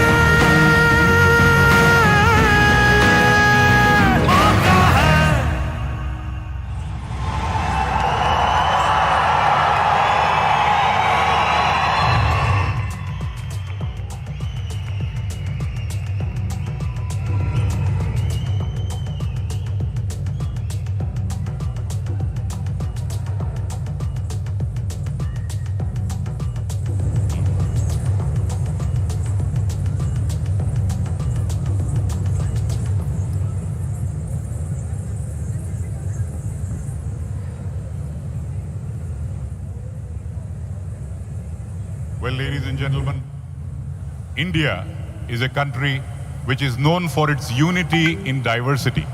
Speaker 3: Well, ladies and gentlemen, India is a country which is known for its unity in diversity.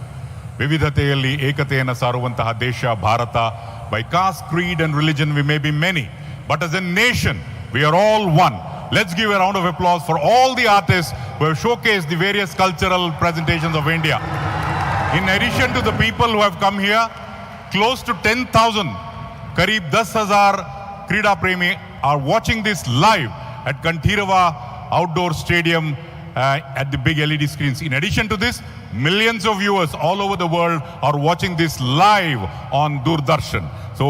Speaker 3: ವಿವಿಧತೆಯಲ್ಲಿ ಏಕತೆಯನ್ನು ಸಾರುವಂತಹ ದೇಶ Bharat. By caste, creed and religion we may be many, but as a nation we are all one. Let's give a round of applause for all the artists who have showcased the various cultural presentations of India. In addition to the people who have come here, close to 10,000, करीब 10,000 क्रीड़ा प्रेमी are watching this live at Kanthirava Outdoor Stadium at the big LED screens. In addition to this, millions of viewers all over the world are watching this live on Doordarshan. So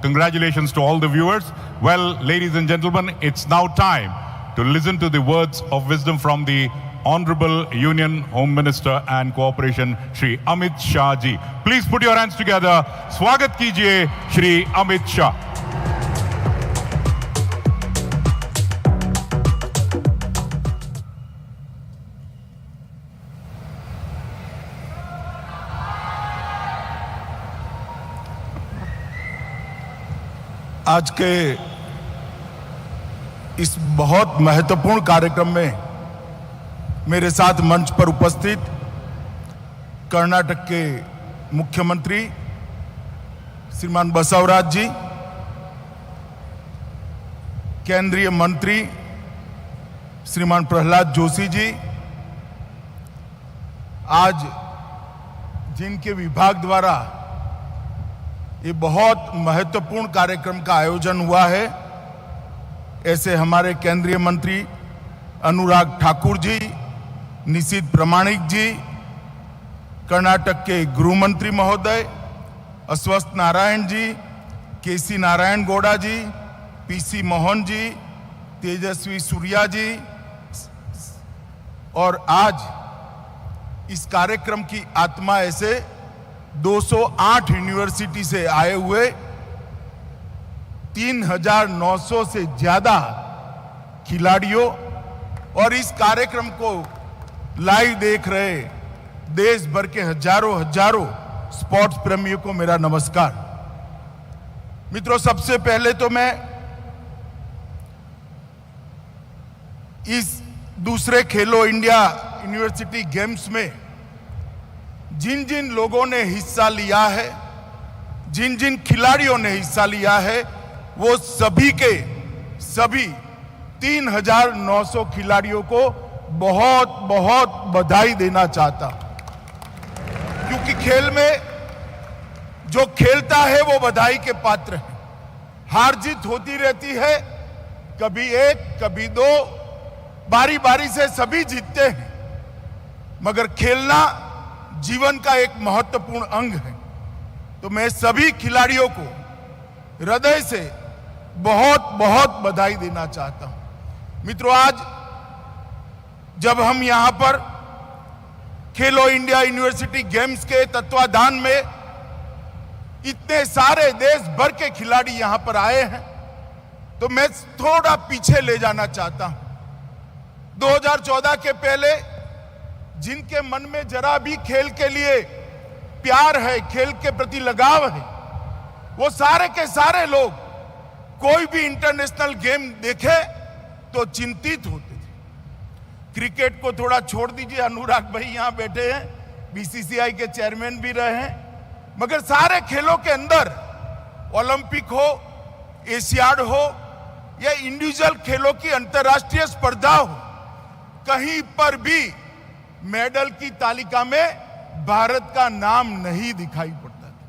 Speaker 3: congratulations to all the viewers. Well, ladies and gentlemen, it's now time to listen to the words of wisdom from the Honorable Union Home Minister and Cooperation, Shri Amit Shah ji. Please put your hands together. Swagat kijiye Shri Amit Shah.
Speaker 11: आज के इस बहुत महत्वपूर्ण कार्यक्रम में मेरे साथ मंच पर उपस्थित कर्नाटक के मुख्यमंत्री श्रीमान बसवराज जी, केंद्रीय मंत्री श्रीमान प्रहलाद जोशी जी, आज जिनके विभाग द्वारा ये बहुत महत्वपूर्ण कार्यक्रम का आयोजन हुआ है, ऐसे हमारे केंद्रीय मंत्री अनुराग ठाकुर जी, निशित प्रामाणिक जी, कर्नाटक के गृह मंत्री महोदय अश्वत्थ नारायण जी, केसी नारायण गौड़ा जी, पीसी मोहन जी, तेजस्वी सूर्या जी, और आज इस कार्यक्रम की आत्मा ऐसे 208 यूनिवर्सिटी से आए हुए 3,900 से ज्यादा खिलाड़ियों और इस कार्यक्रम को लाइव देख रहे देश भर के हजारों स्पोर्ट्स प्रेमियों को मेरा नमस्कार। मित्रों, सबसे पहले तो मैं इस दूसरे खेलो इंडिया यूनिवर्सिटी गेम्स में जिन जिन लोगों ने हिस्सा लिया है, जिन जिन खिलाड़ियों ने हिस्सा लिया है, वो सभी के सभी 3,900 खिलाड़ियों को बहुत बहुत बधाई देना चाहता, क्योंकि खेल में जो खेलता है वो बधाई के पात्र है। हार जीत होती रहती है, कभी एक कभी दो, बारी बारी से सभी जीतते हैं, मगर खेलना जीवन का एक महत्वपूर्ण अंग है। तो मैं सभी खिलाड़ियों को हृदय से बहुत बहुत बधाई देना चाहता हूं। मित्रों, आज जब हम यहां पर खेलो इंडिया यूनिवर्सिटी गेम्स के तत्वाधान में इतने सारे देश भर के खिलाड़ी यहां पर आए हैं, तो मैं थोड़ा पीछे ले जाना चाहता हूं। 2014 के पहले जिनके मन में जरा भी खेल के लिए प्यार है, खेल के प्रति लगाव है, वो सारे के सारे लोग कोई भी इंटरनेशनल गेम देखे तो चिंतित होते थे। क्रिकेट को थोड़ा छोड़ दीजिए, अनुराग भाई यहां बैठे हैं, बीसीसीआई के चेयरमैन भी रहे हैं, मगर सारे खेलों के अंदर ओलंपिक हो, एशियाड हो या इंडिविजुअल खेलों की अंतर्राष्ट्रीय स्पर्धा हो, कहीं पर भी मेडल की तालिका में भारत का नाम नहीं दिखाई पड़ता था।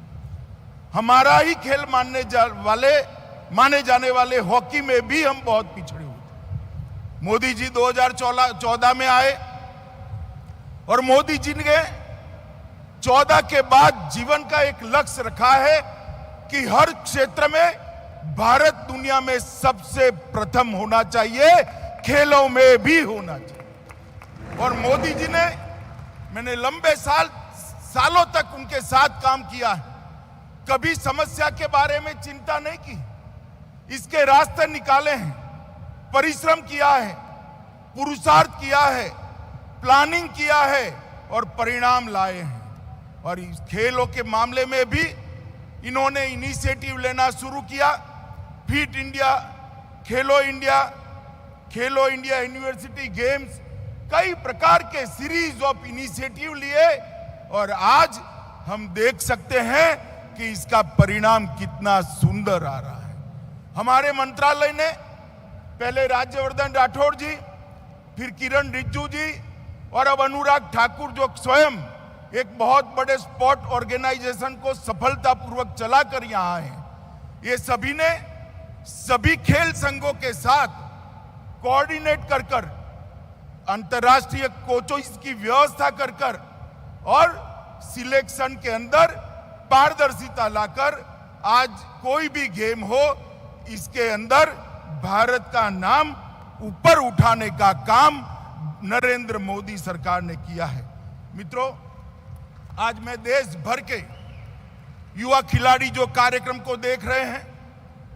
Speaker 11: हमारा ही खेल माने जाने वाले हॉकी में भी हम बहुत पिछड़े हुए थे। मोदी जी 2014 में आए और मोदी जी ने 14 के बाद जीवन का एक लक्ष्य रखा है कि हर क्षेत्र में भारत दुनिया में सबसे प्रथम होना चाहिए, खेलों में भी होना चाहिए। और मोदी जी ने, मैंने लंबे सालों तक उनके साथ काम किया है, कभी समस्या के बारे में चिंता नहीं की, इसके रास्ते निकाले हैं, परिश्रम किया है, पुरुषार्थ किया है, प्लानिंग किया है और परिणाम लाए हैं। और इस खेलों के मामले में भी इन्होंने इनिशिएटिव लेना शुरू किया। फिट इंडिया, खेलो इंडिया यूनिवर्सिटी गेम्स, कई प्रकार के सीरीज ऑफ इनिशिएटिव लिए और आज हम देख सकते हैं कि इसका परिणाम कितना सुंदर आ रहा है। हमारे मंत्रालय ने पहले राज्यवर्धन राठौड़ जी, फिर किरण रिजिजू जी और अब अनुराग ठाकुर, जो स्वयं एक बहुत बड़े स्पोर्ट ऑर्गेनाइजेशन को सफलतापूर्वक चलाकर यहां आए हैं, ये सभी ने सभी खेल संघों के साथ कोऑर्डिनेट कर अंतर्राष्ट्रीय कोचों की व्यवस्था कर और सिलेक्शन के अंदर पारदर्शिता लाकर आज कोई भी गेम हो, इसके अंदर भारत का नाम ऊपर उठाने का काम नरेंद्र मोदी सरकार ने किया है। मित्रों, आज मैं देश भर के युवा खिलाड़ी जो कार्यक्रम को देख रहे हैं,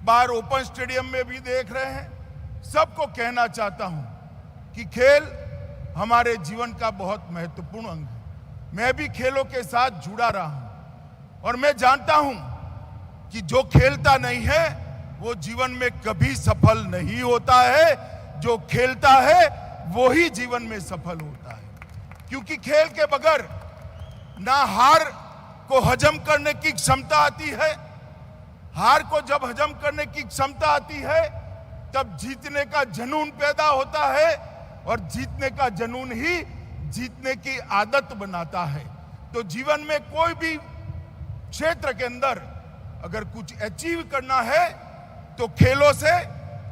Speaker 11: बाहर ओपन स्टेडियम में भी देख रहे हैं, सबको कहना चाहता हूं कि खेल हमारे जीवन का बहुत महत्वपूर्ण अंग है। मैं भी खेलों के साथ जुड़ा रहा हूं और मैं जानता हूं कि जो खेलता नहीं है वो जीवन में कभी सफल नहीं होता है, जो खेलता है वो ही जीवन में सफल होता है। क्योंकि खेल के बगैर ना हार को हजम करने की क्षमता आती है, हार को जब हजम करने की क्षमता आती है तब जीतने का जुनून पैदा होता है और जीतने का जुनून ही जीतने की आदत बनाता है। तो जीवन में कोई भी क्षेत्र के अंदर अगर कुछ अचीव करना है तो खेलों से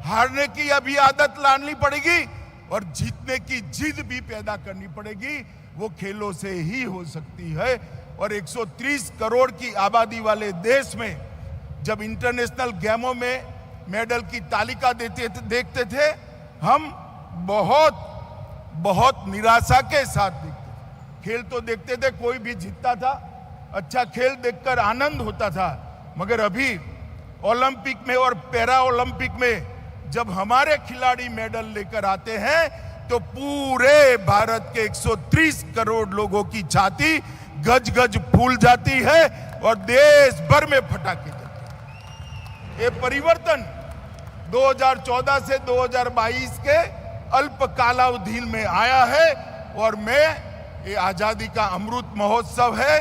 Speaker 11: हारने की अभी आदत लानी पड़ेगी और जीतने की जिद भी पैदा करनी पड़ेगी। वो खेलों से ही हो सकती है। और 130 करोड़ की आबादी वाले देश में जब इंटरनेशनल गेमों में मेडल की तालिका देखते थे, हम बहुत बहुत निराशा के साथ देखते। खेल तो देखते थे, कोई भी जीतता था, अच्छा खेल देखकर आनंद होता था, मगर अभी ओलंपिक में और पैरा ओलंपिक में जब हमारे खिलाड़ी मेडल लेकर आते हैं तो पूरे भारत के 130 करोड़ लोगों की छाती गज गज फूल जाती है और देश भर में फटाके जलते हैं। ये परिवर्तन 2014 से 2022 के अल्प कालावधि में आया है और ये आजादी का अमृत महोत्सव है।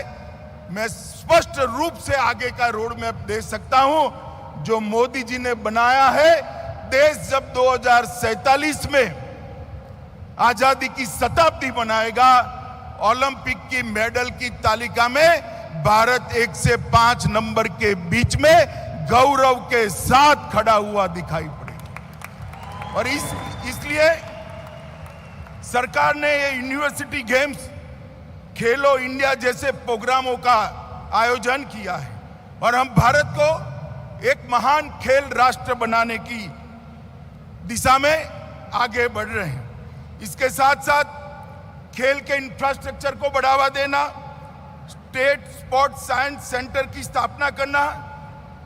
Speaker 11: मैं स्पष्ट रूप से आगे का रोड मैप दे सकता हूं जो मोदी जी ने बनाया है। देश जब 2047 में आजादी की शताब्दी मनाएगा, ओलंपिक की मेडल की तालिका में भारत 1 से 5 नंबर के बीच में गौरव के साथ खड़ा हुआ दिखाई पड़ेगा। और इसलिए सरकार ने ये यूनिवर्सिटी गेम्स, खेलो इंडिया जैसे प्रोग्रामों का आयोजन किया है और हम भारत को एक महान खेल राष्ट्र बनाने की दिशा में आगे बढ़ रहे हैं। इसके साथ साथ खेल के इंफ्रास्ट्रक्चर को बढ़ावा देना, स्टेट स्पोर्ट्स साइंस सेंटर की स्थापना करना,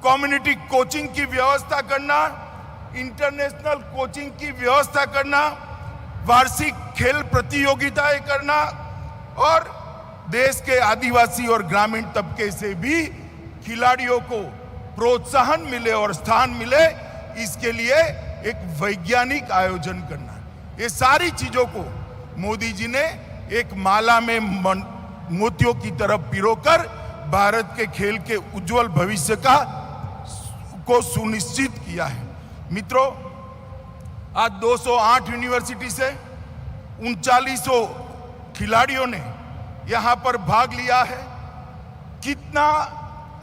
Speaker 11: कम्युनिटी कोचिंग की व्यवस्था करना, इंटरनेशनल कोचिंग की व्यवस्था करना, वार्षिक खेल प्रतियोगिताएं करना और देश के आदिवासी और ग्रामीण तबके से भी खिलाड़ियों को प्रोत्साहन मिले और स्थान मिले, इसके लिए एक वैज्ञानिक आयोजन करना। ये सारी चीजों को मोदी जी ने एक माला में मोतियों की तरफ पिरोकर भारत के खेल के उज्जवल भविष्य को सुनिश्चित किया है। मित्रों, आज 208 यूनिवर्सिटी से 3900 खिलाड़ियों ने यहां पर भाग लिया है। कितना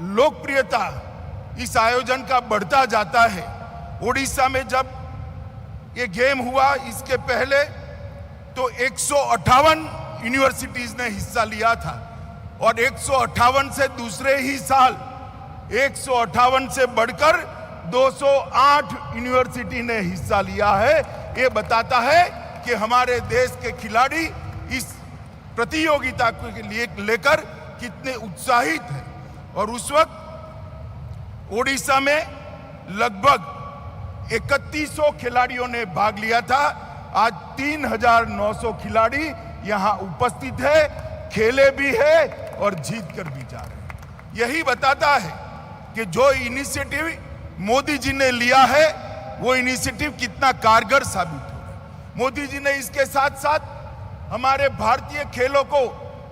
Speaker 11: लोकप्रियता इस आयोजन का बढ़ता जाता है। ओडिशा में जब ये गेम हुआ, इसके पहले तो 158 यूनिवर्सिटीज ने हिस्सा लिया था और 158 से दूसरे ही साल 158 से बढ़कर 208 यूनिवर्सिटी ने हिस्सा लिया है। ये बताता है कि हमारे देश के खिलाड़ी इस प्रतियोगिता को लेकर कितने उत्साहित हैं। और उस वक्त ओडिशा में लगभग 3100 खिलाड़ियों ने भाग लिया था। आज 3900 खिलाड़ी यहां उपस्थित है, खेले भी है और जीत कर भी जा रहे हैं। यही बताता है कि जो इनिशिएटिव मोदी जी ने लिया है वो इनिशिएटिव कितना कारगर साबित हो रहा है। मोदी जी ने इसके साथ साथ हमारे भारतीय खेलों को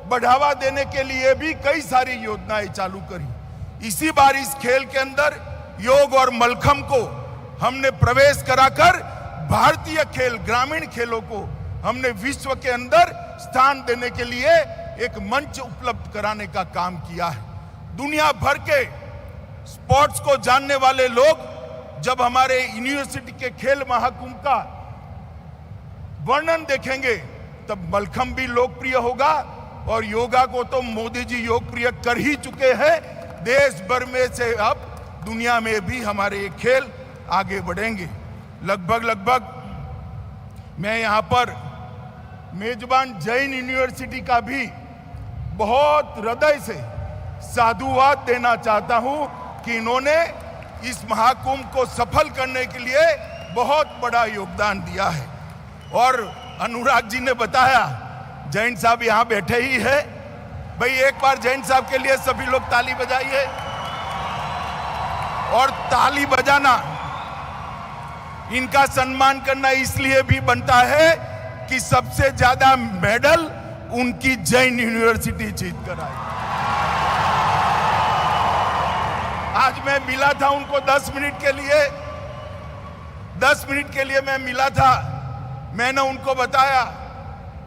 Speaker 11: बढ़ावा देने के लिए भी कई सारी योजनाएं चालू करी। इसी बार इस खेल के अंदर योग और मलखम को हमने प्रवेश कराकर भारतीय खेल, ग्रामीण खेलों को हमने विश्व के अंदर स्थान देने के लिए एक मंच उपलब्ध कराने का काम किया है। दुनिया भर के स्पोर्ट्स को जानने वाले लोग जब हमारे यूनिवर्सिटी के खेल महाकुंभ का वर्णन देखेंगे तब मलखम भी लोकप्रिय होगा और योगा को तो मोदी जी लोकप्रिय कर ही चुके हैं। देश भर में से अब दुनिया में भी हमारे ये खेल आगे बढ़ेंगे। लगभग मैं यहां पर मेजबान जैन यूनिवर्सिटी का भी बहुत हृदय से साधुवाद देना चाहता हूं कि इन्होंने इस महाकुंभ को सफल करने के लिए बहुत बड़ा योगदान दिया है। और अनुराग जी ने बताया, जैन साहब यहां बैठे ही है, भाई एक बार जैन साहब के लिए सभी लोग ताली बजाइए। और ताली बजाना, इनका सम्मान करना इसलिए भी बनता है कि सबसे ज्यादा मेडल उनकी जैन यूनिवर्सिटी जीत कर आई। आज मैं मिला था उनको 10 मिनट के लिए मैं मिला था। मैंने उनको बताया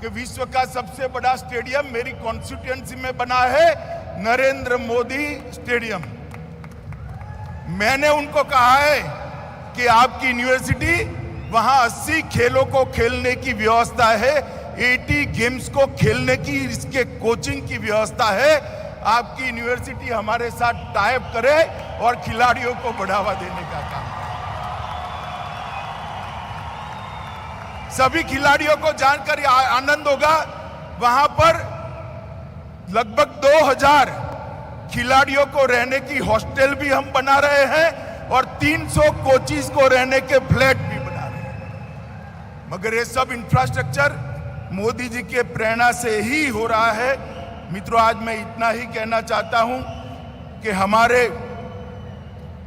Speaker 11: कि विश्व का सबसे बड़ा स्टेडियम मेरी कॉन्स्टिट्यूएंसी में बना है, नरेंद्र मोदी स्टेडियम। मैंने उनको कहा है कि आपकी यूनिवर्सिटी वहां 80 खेलों को खेलने की व्यवस्था है, 80 गेम्स को खेलने की इसके कोचिंग की व्यवस्था है। आपकी यूनिवर्सिटी हमारे साथ टाइप करे और खिलाड़ियों को बढ़ावा देने का काम। सभी खिलाड़ियों को जानकर आनंद होगा, वहां पर लगभग 2000 खिलाड़ियों को रहने की हॉस्टल भी हम बना रहे हैं और 300 कोचिज को रहने के फ्लैट भी बना रहे हैं। मगर ये सब इंफ्रास्ट्रक्चर मोदी जी के प्रेरणा से ही हो रहा है। मित्रों, आज मैं इतना ही कहना चाहता हूं कि हमारे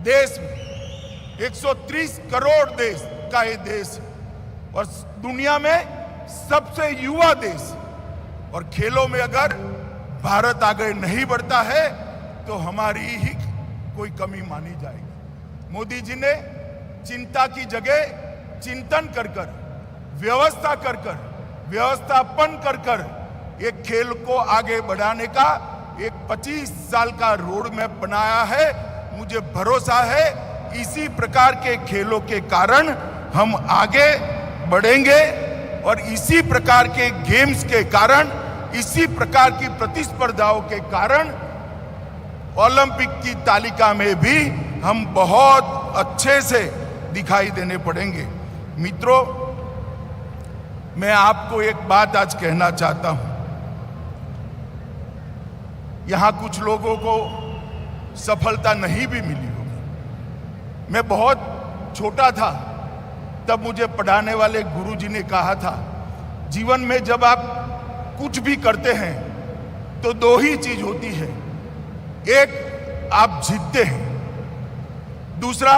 Speaker 11: देश में 130 करोड़ देश का ये देश और दुनिया में सबसे युवा देश, और खेलों में अगर भारत आगे नहीं बढ़ता है तो हमारी ही कोई कमी मानी जाएगी। मोदी जी ने चिंता की जगह चिंतन कर कर, व्यवस्था कर कर, व्यवस्थापन कर कर एक खेल को आगे बढ़ाने का एक 25 साल का रोड मैप बनाया है। मुझे भरोसा है इसी प्रकार के खेलों के कारण हम आगे बढ़ेंगे और इसी प्रकार के गेम्स के कारण, इसी प्रकार की प्रतिस्पर्धाओं के कारण ओलंपिक की तालिका में भी हम बहुत अच्छे से दिखाई देने पड़ेंगे। मित्रों, मैं आपको एक बात आज कहना चाहता हूं। यहां कुछ लोगों को सफलता नहीं भी मिली होगी। मैं बहुत छोटा था तब मुझे पढ़ाने वाले गुरुजी ने कहा था, जीवन में जब आप कुछ भी करते हैं तो 2 ही चीज होती है, एक आप जीतते हैं, दूसरा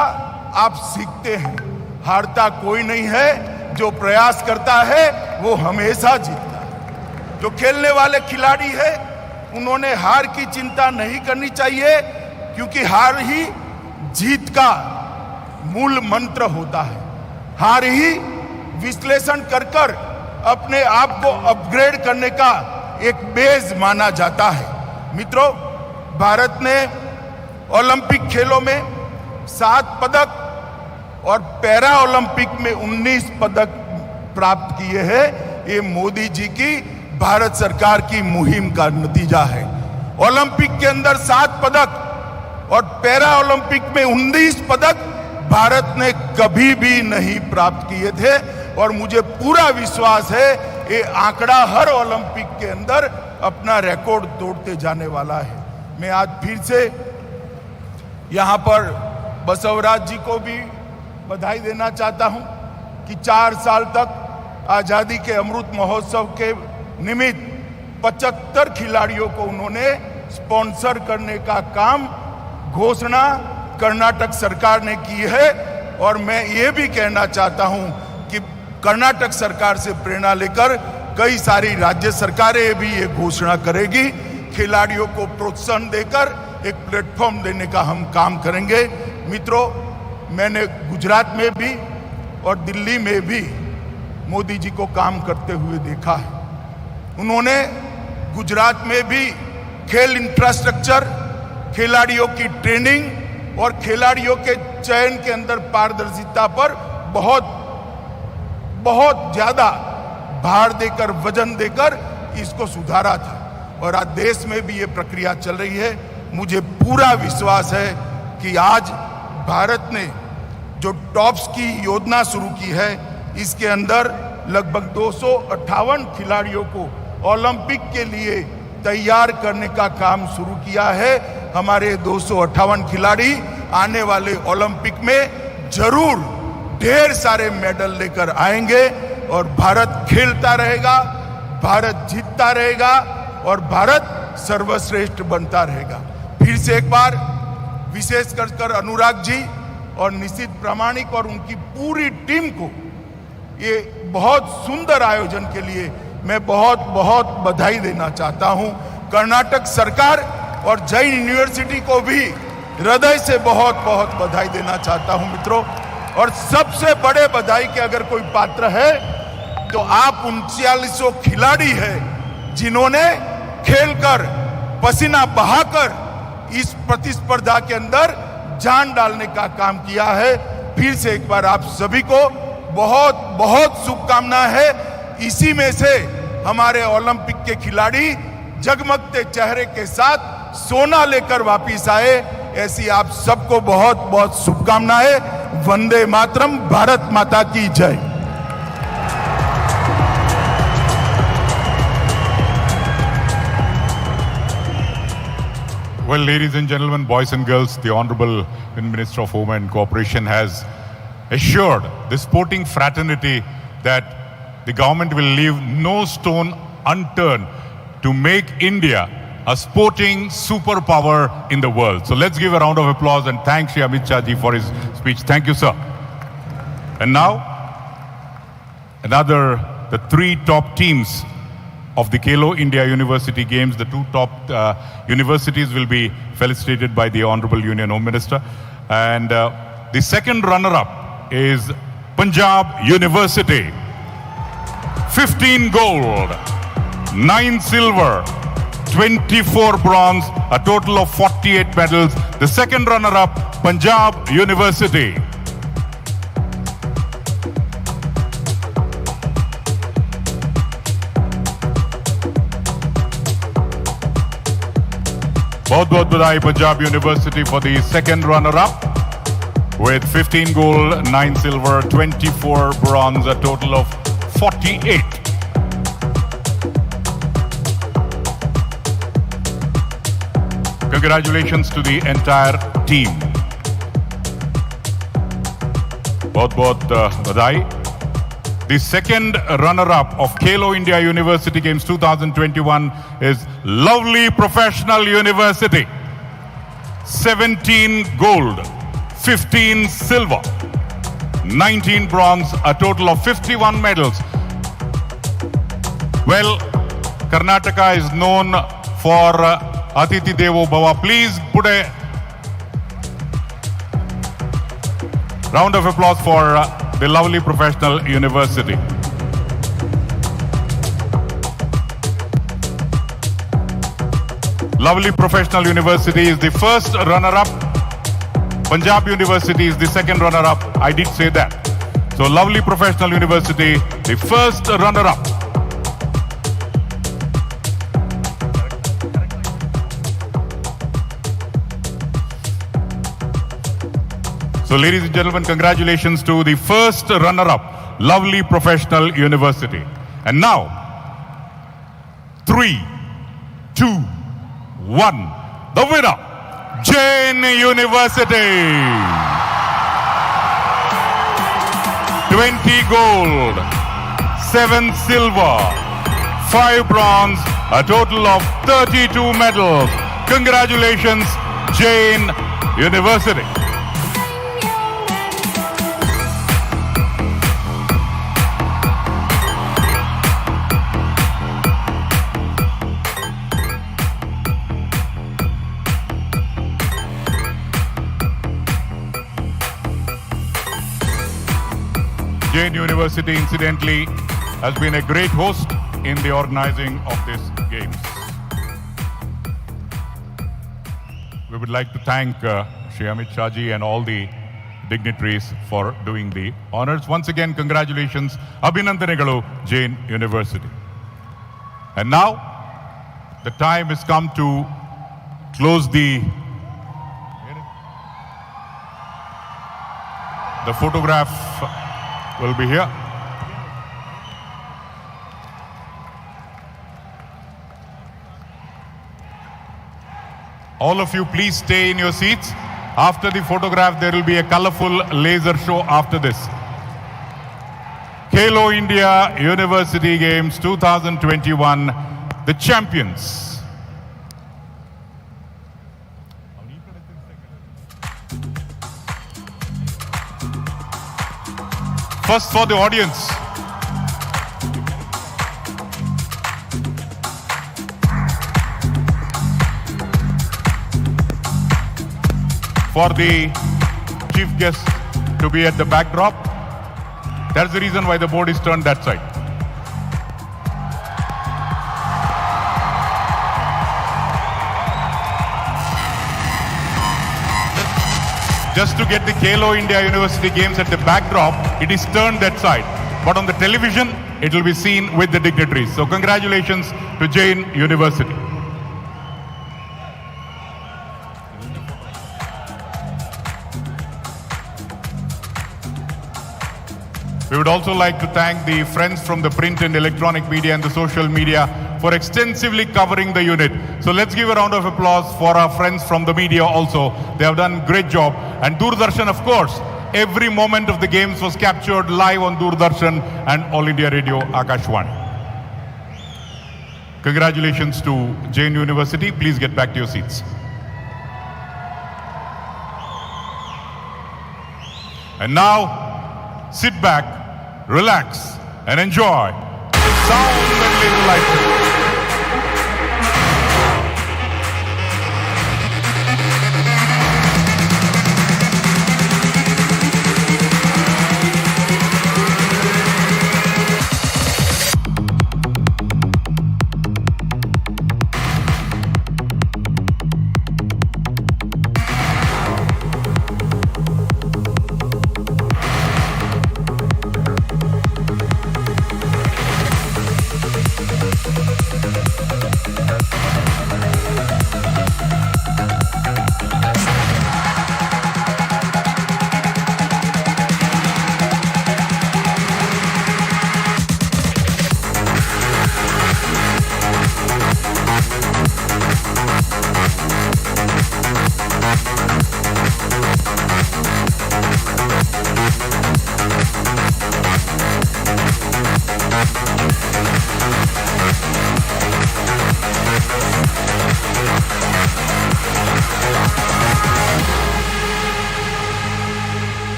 Speaker 11: आप सीखते हैं। हारता कोई नहीं है, जो प्रयास करता है वो हमेशा जीतता है। जो खेलने वाले खिलाड़ी है उन्होंने हार की चिंता नहीं करनी चाहिए, क्योंकि हार ही जीत का मूल मंत्र होता है। हार ही विश्लेषण कर कर अपने आप को अपग्रेड करने का एक बेस माना जाता है। मित्रों, भारत ने ओलंपिक खेलों में 7 पदक और पैरा ओलंपिक में 19 पदक प्राप्त किए हैं। ये मोदी जी की भारत सरकार की मुहिम का नतीजा है। ओलंपिक के अंदर 7 पदक और पैरा ओलंपिक में 19 पदक भारत ने कभी भी नहीं प्राप्त किए थे और मुझे पूरा विश्वास है ये आंकड़ा हर ओलंपिक के अंदर अपना रिकॉर्ड तोड़ते जाने वाला है। मैं आज फिर से यहां पर बसवराज जी को भी बधाई देना चाहता हूं कि 4 साल तक आजादी के अमृत महोत्सव के निमित्त 75 खिलाड़ियों को उन्होंने स्पॉन्सर करने का काम घोषणा कर्नाटक सरकार ने की है। और मैं ये भी कहना चाहता हूं कि कर्नाटक सरकार से प्रेरणा लेकर कई सारी राज्य सरकारें भी ये घोषणा करेगी। खिलाड़ियों को प्रोत्साहन देकर एक प्लेटफॉर्म देने का हम काम करेंगे। मित्रों, मैंने गुजरात में भी और दिल्ली में भी मोदी जी को काम करते हुए देखा है। उन्होंने गुजरात में भी खेल इंफ्रास्ट्रक्चर, खिलाड़ियों की ट्रेनिंग और खिलाड़ियों के चयन के अंदर पारदर्शिता पर बहुत ज्यादा भार देकर, वजन देकर इसको सुधारा था। और आज देश में भी ये प्रक्रिया चल रही है। मुझे पूरा विश्वास है कि आज भारत ने जो टॉप्स की योजना शुरू की है, इसके अंदर लगभग 258 खिलाड़ियों को ओलंपिक के लिए तैयार करने का काम शुरू किया है। हमारे 258 खिलाड़ी आने वाले ओलंपिक में जरूर ढेर सारे मेडल लेकर आएंगे और भारत खेलता रहेगा, भारत जीतता रहेगा और भारत सर्वश्रेष्ठ बनता रहेगा। फिर से एक बार विशेष कर अनुराग जी और निशित प्रामाणिक और उनकी पूरी टीम को ये बहुत सुंदर आयोजन के लिए मैं बहुत बहुत बधाई देना चाहता हूं। कर्नाटक सरकार और जैन यूनिवर्सिटी को भी हृदय से बहुत बहुत बधाई देना चाहता हूं मित्रों। और सबसे बड़े बधाई के अगर कोई पात्र है तो आप 3900 खिलाड़ी हैं जिन्होंने खेलकर पसीना बहाकर इस प्रतिस्पर्धा के अंदर जान डालने का काम किया है। फिर से एक बार आप सभी को बहुत बहुत शुभकामनाएं है। इसी में से हमारे ओलंपिक के खिलाड़ी जगमगते चेहरे के साथ सोना लेकर वापिस आए। ऐसी आप सबको बहुत बहुत शुभकामनाएं। वंदे मातरम, भारत माता की जय।
Speaker 3: Well, ladies and gentlemen, boys and girls, the Honorable Minister of Home and Cooperation has assured the sporting fraternity that the government will leave no stone unturned to make India a sporting superpower in the world. So let's give a round of applause and thank Shri Amit Shah ji for his speech. Thank you, sir. And now, the three top teams of the Khelo India University Games, the two top universities will be felicitated by the Honorable Union Home Minister. And the second runner-up is Punjab University. 15 gold, 9 silver, 24 bronze, a total of 48 medals. The second runner-up, Punjab University. बहुत-बहुत बधाई Punjab University for the second runner-up with 15 gold, 9 silver, 24 bronze, a total of 48. Congratulations to the entire team. बहुत-बहुत बधाई. The second runner-up of Khelo India University Games 2021 is Lovely Professional University. 17 gold, 15 silver, 19 bronze, a total of 51 medals. Well, Karnataka is known for Atiti Devo Bhava. Please put a round of applause for the Lovely Professional University. Lovely Professional University is the first runner-up. Punjab University is the second runner-up. I did say that. So Lovely Professional University, the first runner-up. So ladies and gentlemen, congratulations to the first runner-up, Lovely Professional University. And now, 3, 2, 1, the winner, Jain University. 20 gold, 7 silver, 5 bronze, a total of 32 medals. Congratulations, Jain University. Jain University, incidentally, has been a great host in the organizing of these games. We would like to thank Shri Amit Shah ji and all the dignitaries for doing the honors. Once again, congratulations, Abhinandanegalu, Jain University. And now, the time has come to close the photograph will be here. All of you, please stay in your seats. After the photograph, there will be a colorful laser show after this. Khelo India University Games 2021, the champions. First for the audience. For the chief guest to be at the backdrop. That's the reason why the board is turned that side. Just to get the Khelo India University Games at the backdrop, it is turned that side. But on the television, it will be seen with the dignitaries. So congratulations to Jain University. We would also like to thank the friends from the print and electronic media and the social media for extensively covering the unit. So let's give a round of applause for our friends from the media also. They have done a great job. And Doordarshan, of course, every moment of the games was captured live on Doordarshan and All India Radio Akashvani. Congratulations to Jain University. Please get back to your seats. And now, sit back, relax, and enjoy the sound and laser lighting.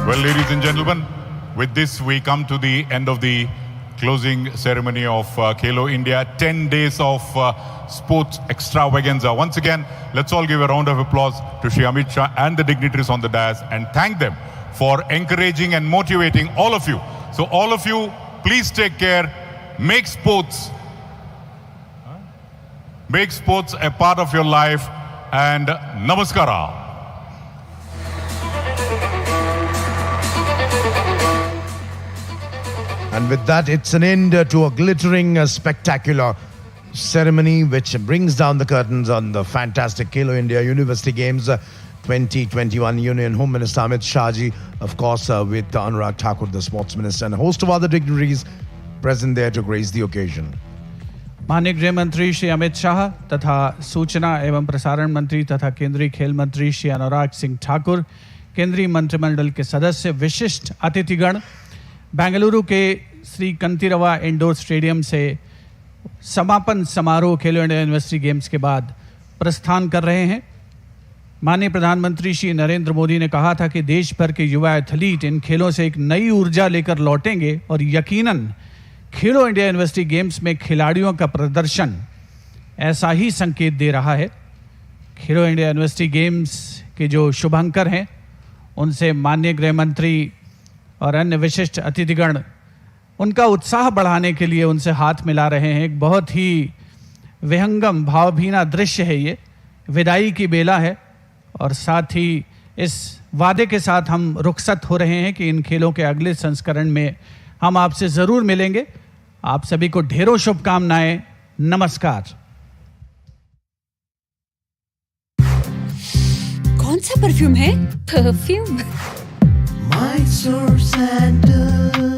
Speaker 3: Well, ladies and gentlemen, with this we come to the end of the closing ceremony of Khelo India. 10 days of sports extravaganza. Once again, let's all give a round of applause to Shri Amit Shah and the dignitaries on the dais and thank them for encouraging and motivating all of you. So all of you, please take care. Make sports a part of your life, and namaskara.
Speaker 2: And with that, it's an end to a glittering, spectacular ceremony which brings down the curtains on the fantastic Khelo India University Games 2021. Union Home Minister Amit Shah ji, of course, with Anurag Thakur, the Sports Minister, and a host of other dignitaries present there to grace the occasion.
Speaker 1: माननीय गृह मंत्री श्री अमित शाह तथा सूचना एवं प्रसारण मंत्री तथा केंद्रीय खेल मंत्री श्री अनुराग सिंह ठाकुर, केंद्रीय मंत्रिमंडल के सदस्य, विशिष्ट अतिथिगण, बेंगलुरु के श्री कंतीरवा इंडोर स्टेडियम से समापन समारोह खेलो इंडिया यूनिवर्सिटी गेम्स के बाद प्रस्थान कर रहे हैं। माननीय प्रधानमंत्री श्री नरेंद्र मोदी ने कहा था कि देश भर के युवा एथलीट इन खेलों से एक नई ऊर्जा लेकर लौटेंगे और यकीनन खेलो इंडिया यूनिवर्सिटी गेम्स में खिलाड़ियों का प्रदर्शन ऐसा ही संकेत दे रहा है। खेलो इंडिया यूनिवर्सिटी गेम्स के जो शुभंकर हैं उनसे माननीय गृह मंत्री और अन्य विशिष्ट अतिथिगण उनका उत्साह बढ़ाने के लिए उनसे हाथ मिला रहे हैं। एक बहुत ही विहंगम भावभीना दृश्य है ये, विदाई की बेला है और साथ ही इस वादे के साथ हम रुखसत हो रहे हैं कि इन खेलों के अगले संस्करण में हम आपसे ज़रूर मिलेंगे। आप सभी को ढेरों शुभकामनाएं। नमस्कार।
Speaker 12: कौन सा परफ्यूम है? परफ्यूम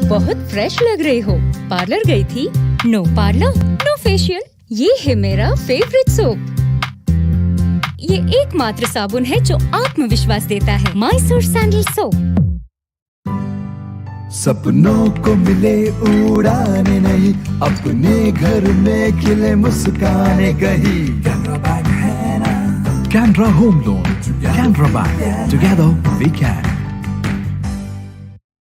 Speaker 12: बहुत फ्रेश लग रही हो। पार्लर गई थी? No parlour no facial. ये है मेरा फेवरेट सोप। ये एकमात्र साबुन है जो आत्मविश्वास देता है। Mysore sandal soap.
Speaker 10: सपनों को मिले उड़ाने नहीं, अपने घर में खिले मुस्काने कहीं। कैनरा बैंक है ना, Canara home loan, Canara bank, together we can.